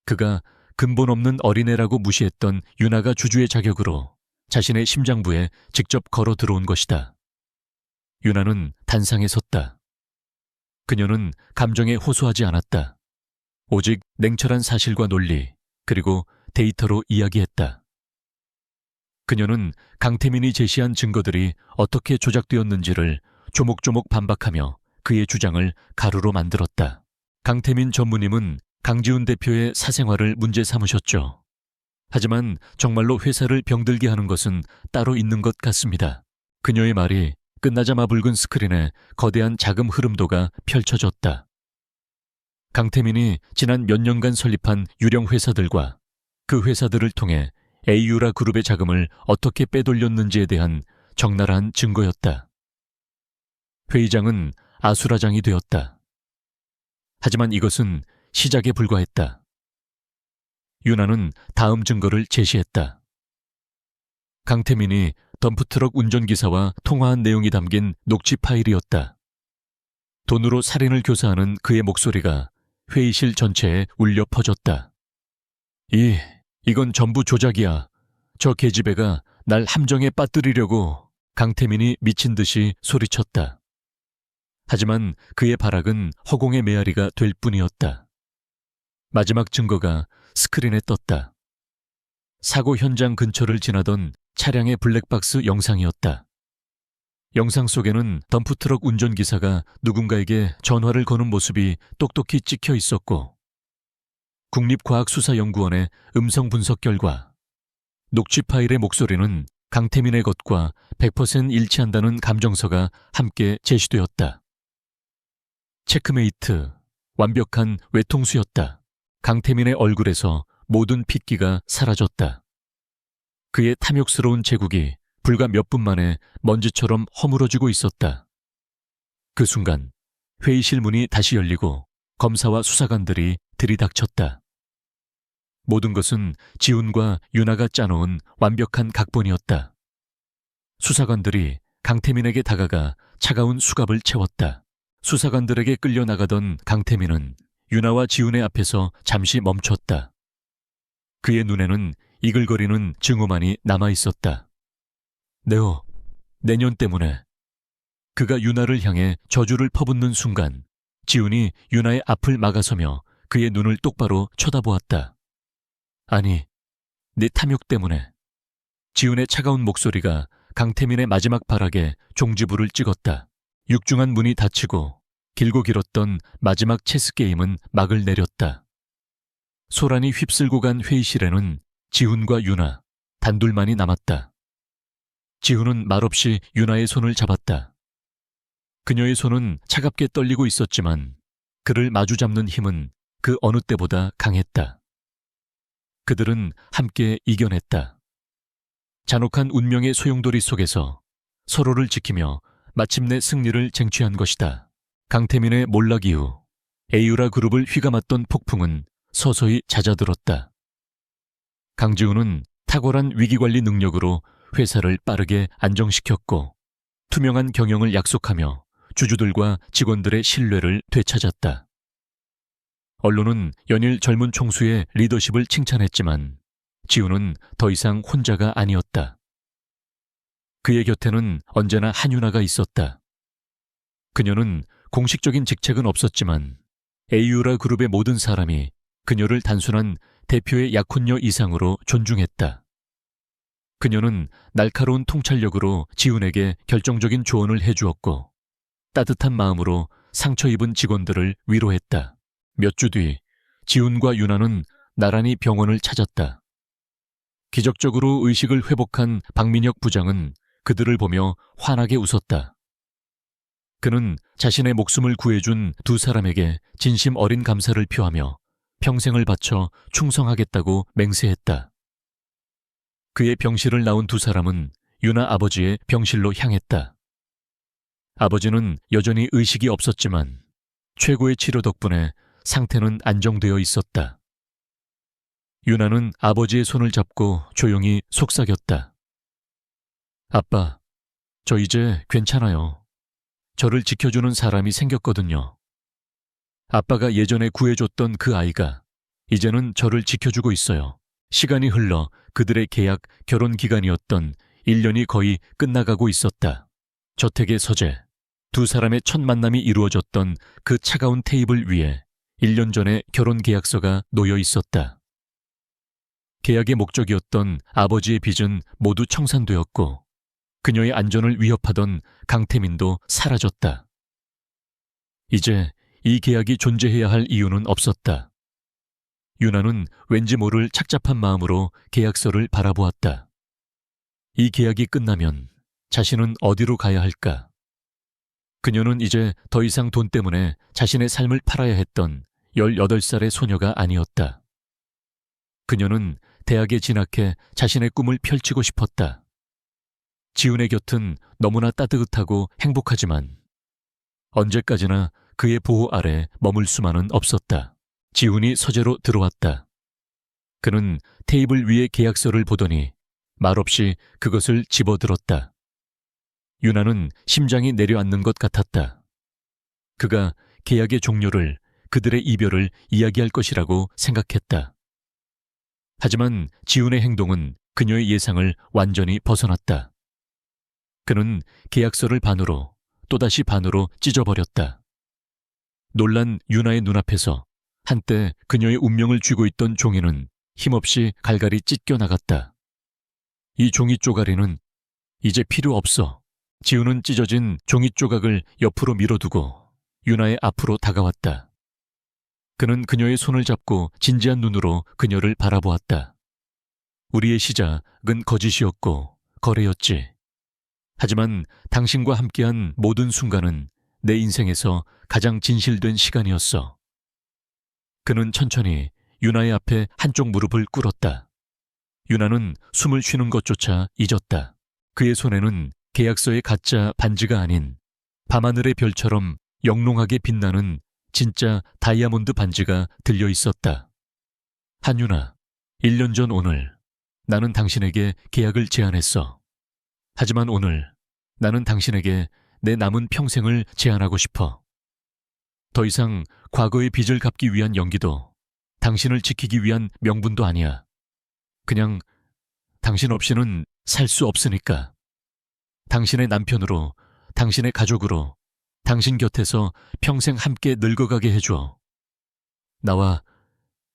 그가 근본 없는 어린애라고 무시했던 윤아가 주주의 자격으로 자신의 심장부에 직접 걸어 들어온 것이다. 윤아는 단상에 섰다. 그녀는 감정에 호소하지 않았다. 오직 냉철한 사실과 논리, 그리고 데이터로 이야기했다. 그녀는 강태민이 제시한 증거들이 어떻게 조작되었는지를 조목조목 반박하며 그의 주장을 가루로 만들었다. 강태민 전무님은 강지훈 대표의 사생활을 문제 삼으셨죠. 하지만 정말로 회사를 병들게 하는 것은 따로 있는 것 같습니다. 그녀의 말이 끝나자마 붉은 스크린에 거대한 자금 흐름도가 펼쳐졌다. 강태민이 지난 몇 년간 설립한 유령 회사들과 그 회사들을 통해 에이유라 그룹의 자금을 어떻게 빼돌렸는지에 대한 적나라한 증거였다. 회의장은 아수라장이 되었다. 하지만 이것은 시작에 불과했다. 윤아는 다음 증거를 제시했다. 강태민이 덤프트럭 운전기사와 통화한 내용이 담긴 녹취 파일이었다. 돈으로 살인을 교사하는 그의 목소리가 회의실 전체에 울려 퍼졌다. 이건 전부 조작이야. 저 계집애가 날 함정에 빠뜨리려고. 강태민이 미친 듯이 소리쳤다. 하지만 그의 발악은 허공의 메아리가 될 뿐이었다. 마지막 증거가 스크린에 떴다. 사고 현장 근처를 지나던 차량의 블랙박스 영상이었다. 영상 속에는 덤프트럭 운전기사가 누군가에게 전화를 거는 모습이 똑똑히 찍혀 있었고, 국립과학수사연구원의 음성 분석 결과 녹취 파일의 목소리는 강태민의 것과 100% 일치한다는 감정서가 함께 제시되었다. 체크메이트, 완벽한 외통수였다. 강태민의 얼굴에서 모든 핏기가 사라졌다. 그의 탐욕스러운 제국이 불과 몇 분 만에 먼지처럼 허물어지고 있었다. 그 순간 회의실 문이 다시 열리고 검사와 수사관들이 들이닥쳤다. 모든 것은 지훈과 윤아가 짜놓은 완벽한 각본이었다. 수사관들이 강태민에게 다가가 차가운 수갑을 채웠다. 수사관들에게 끌려나가던 강태민은 윤아와 지훈의 앞에서 잠시 멈췄다. 그의 눈에는 이글거리는 증오만이 남아있었다. 네오, 내년 때문에. 그가 윤아를 향해 저주를 퍼붓는 순간 지훈이 윤아의 앞을 막아서며 그의 눈을 똑바로 쳐다보았다. 아니, 네 탐욕 때문에. 지훈의 차가운 목소리가 강태민의 마지막 발악에 종지부를 찍었다. 육중한 문이 닫히고 길고 길었던 마지막 체스 게임은 막을 내렸다. 소란이 휩쓸고 간 회의실에는 지훈과 윤아 단둘만이 남았다. 지훈은 말없이 윤아의 손을 잡았다. 그녀의 손은 차갑게 떨리고 있었지만 그를 마주잡는 힘은 그 어느 때보다 강했다. 그들은 함께 이겨냈다. 잔혹한 운명의 소용돌이 속에서 서로를 지키며 마침내 승리를 쟁취한 것이다. 강태민의 몰락 이후 에이유라 그룹을 휘감았던 폭풍은 서서히 잦아들었다. 강지훈은 탁월한 위기관리 능력으로 회사를 빠르게 안정시켰고 투명한 경영을 약속하며 주주들과 직원들의 신뢰를 되찾았다. 언론은 연일 젊은 총수의 리더십을 칭찬했지만 지훈은 더 이상 혼자가 아니었다. 그의 곁에는 언제나 한윤아가 있었다. 그녀는 공식적인 직책은 없었지만 에이유라 그룹의 모든 사람이 그녀를 단순한 대표의 약혼녀 이상으로 존중했다. 그녀는 날카로운 통찰력으로 지훈에게 결정적인 조언을 해주었고 따뜻한 마음으로 상처 입은 직원들을 위로했다. 몇 주 뒤 지훈과 윤아는 나란히 병원을 찾았다. 기적적으로 의식을 회복한 박민혁 부장은 그들을 보며 환하게 웃었다. 그는 자신의 목숨을 구해준 두 사람에게 진심 어린 감사를 표하며 평생을 바쳐 충성하겠다고 맹세했다. 그의 병실을 나온 두 사람은 윤아 아버지의 병실로 향했다. 아버지는 여전히 의식이 없었지만 최고의 치료 덕분에 상태는 안정되어 있었다. 윤아는 아버지의 손을 잡고 조용히 속삭였다. 아빠, 저 이제 괜찮아요. 저를 지켜주는 사람이 생겼거든요. 아빠가 예전에 구해줬던 그 아이가 이제는 저를 지켜주고 있어요. 시간이 흘러 그들의 계약 결혼 기간이었던 1년이 거의 끝나가고 있었다. 저택의 서재, 두 사람의 첫 만남이 이루어졌던 그 차가운 테이블 위에 1년 전에 결혼 계약서가 놓여 있었다. 계약의 목적이었던 아버지의 빚은 모두 청산되었고 그녀의 안전을 위협하던 강태민도 사라졌다. 이제 이 계약이 존재해야 할 이유는 없었다. 유나는 왠지 모를 착잡한 마음으로 계약서를 바라보았다. 이 계약이 끝나면 자신은 어디로 가야 할까? 그녀는 이제 더 이상 돈 때문에 자신의 삶을 팔아야 했던 18살의 소녀가 아니었다. 그녀는 대학에 진학해 자신의 꿈을 펼치고 싶었다. 지훈의 곁은 너무나 따뜻하고 행복하지만 언제까지나 그의 보호 아래 머물 수만은 없었다. 지훈이 서재로 들어왔다. 그는 테이블 위의 계약서를 보더니 말없이 그것을 집어들었다. 유나는 심장이 내려앉는 것 같았다. 그가 계약의 종료를, 그들의 이별을 이야기할 것이라고 생각했다. 하지만 지훈의 행동은 그녀의 예상을 완전히 벗어났다. 그는 계약서를 반으로, 또다시 반으로 찢어버렸다. 놀란 유나의 눈앞에서 한때 그녀의 운명을 쥐고 있던 종이는 힘없이 갈갈이 찢겨 나갔다. 이 종이 쪼가리는 이제 필요 없어. 지훈은 찢어진 종이 조각을 옆으로 밀어두고 유나의 앞으로 다가왔다. 그는 그녀의 손을 잡고 진지한 눈으로 그녀를 바라보았다. 우리의 시작은 거짓이었고 거래였지. 하지만 당신과 함께한 모든 순간은 내 인생에서 가장 진실된 시간이었어. 그는 천천히 유나의 앞에 한쪽 무릎을 꿇었다. 유나는 숨을 쉬는 것조차 잊었다. 그의 손에는 계약서의 가짜 반지가 아닌 밤하늘의 별처럼 영롱하게 빛나는 진짜 다이아몬드 반지가 들려 있었다. 한유나, 1년 전 오늘 나는 당신에게 계약을 제안했어. 하지만 오늘 나는 당신에게 내 남은 평생을 제안하고 싶어. 더 이상 과거의 빚을 갚기 위한 연기도 당신을 지키기 위한 명분도 아니야. 그냥 당신 없이는 살 수 없으니까. 당신의 남편으로, 당신의 가족으로, 당신 곁에서 평생 함께 늙어가게 해줘. 나와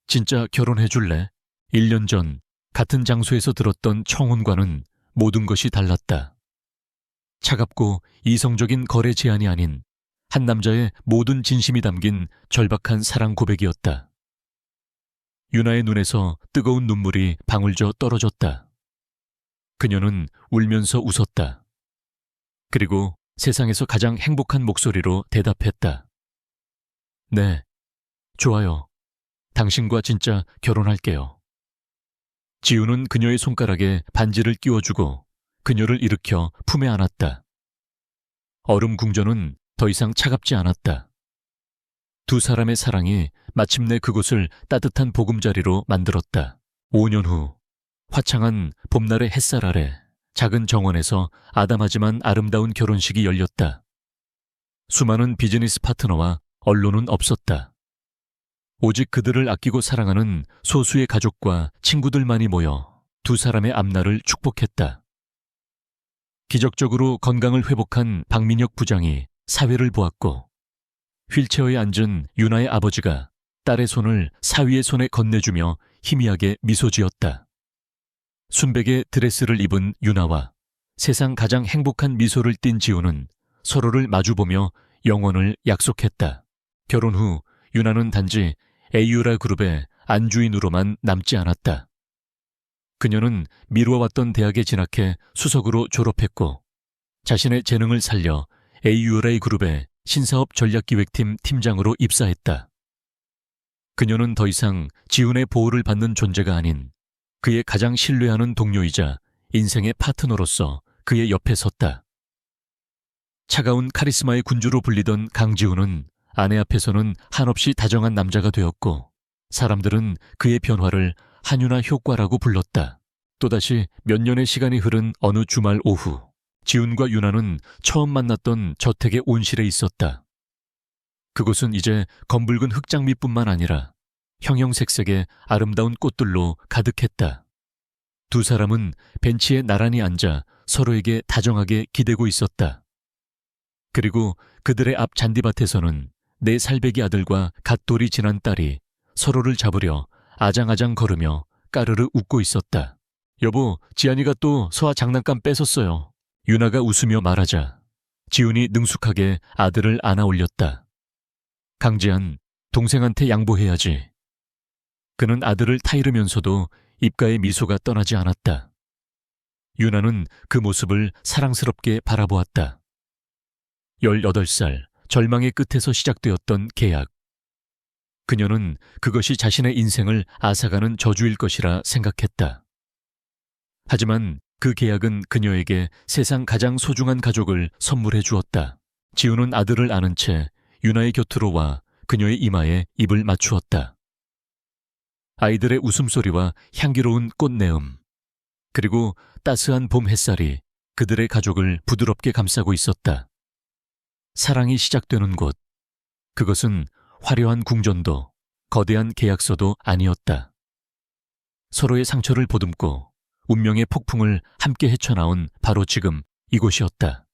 진짜 결혼해 줄래? 1년 전 같은 장소에서 들었던 청혼과는 모든 것이 달랐다. 차갑고 이성적인 거래 제안이 아닌 한 남자의 모든 진심이 담긴 절박한 사랑 고백이었다. 유나의 눈에서 뜨거운 눈물이 방울져 떨어졌다. 그녀는 울면서 웃었다. 그리고 세상에서 가장 행복한 목소리로 대답했다. 네, 좋아요. 당신과 진짜 결혼할게요. 지우는 그녀의 손가락에 반지를 끼워주고 그녀를 일으켜 품에 안았다. 얼음 궁전은 더 이상 차갑지 않았다. 두 사람의 사랑이 마침내 그곳을 따뜻한 보금자리로 만들었다. 5년 후 화창한 봄날의 햇살 아래 작은 정원에서 아담하지만 아름다운 결혼식이 열렸다. 수많은 비즈니스 파트너와 언론은 없었다. 오직 그들을 아끼고 사랑하는 소수의 가족과 친구들만이 모여 두 사람의 앞날을 축복했다. 기적적으로 건강을 회복한 박민혁 부장이 사회를 보았고 휠체어에 앉은 유나의 아버지가 딸의 손을 사위의 손에 건네주며 희미하게 미소 지었다. 순백의 드레스를 입은 유나와 세상 가장 행복한 미소를 띤 지우는 서로를 마주보며 영원을 약속했다. 결혼 후 유나는 단지 에이유라 그룹의 안주인으로만 남지 않았다. 그녀는 미루어왔던 대학에 진학해 수석으로 졸업했고 자신의 재능을 살려 에이유라 그룹의 신사업 전략기획팀 팀장으로 입사했다. 그녀는 더 이상 지훈의 보호를 받는 존재가 아닌 그의 가장 신뢰하는 동료이자 인생의 파트너로서 그의 옆에 섰다. 차가운 카리스마의 군주로 불리던 강지훈은 아내 앞에서는 한없이 다정한 남자가 되었고 사람들은 그의 변화를 한유나 효과라고 불렀다. 또다시 몇 년의 시간이 흐른 어느 주말 오후 지훈과 유나는 처음 만났던 저택의 온실에 있었다. 그곳은 이제 검붉은 흙장미뿐만 아니라 형형색색의 아름다운 꽃들로 가득했다. 두 사람은 벤치에 나란히 앉아 서로에게 다정하게 기대고 있었다. 그리고 그들의 앞 잔디밭에서는 네 살배기 아들과 갓돌이 지난 딸이 서로를 잡으려 아장아장 걸으며 까르르 웃고 있었다. 여보, 지안이가 또 서아 장난감 뺏었어요. 유나가 웃으며 말하자 지훈이 능숙하게 아들을 안아 올렸다. 강지한, 동생한테 양보해야지. 그는 아들을 타이르면서도 입가에 미소가 떠나지 않았다. 유나는 그 모습을 사랑스럽게 바라보았다. 18살, 절망의 끝에서 시작되었던 계약. 그녀는 그것이 자신의 인생을 앗아가는 저주일 것이라 생각했다. 하지만 그 계약은 그녀에게 세상 가장 소중한 가족을 선물해 주었다. 지우는 아들을 안은 채 유나의 곁으로 와 그녀의 이마에 입을 맞추었다. 아이들의 웃음소리와 향기로운 꽃내음, 그리고 따스한 봄 햇살이 그들의 가족을 부드럽게 감싸고 있었다. 사랑이 시작되는 곳, 그것은 화려한 궁전도 거대한 계약서도 아니었다. 서로의 상처를 보듬고 운명의 폭풍을 함께 헤쳐나온 바로 지금 이곳이었다.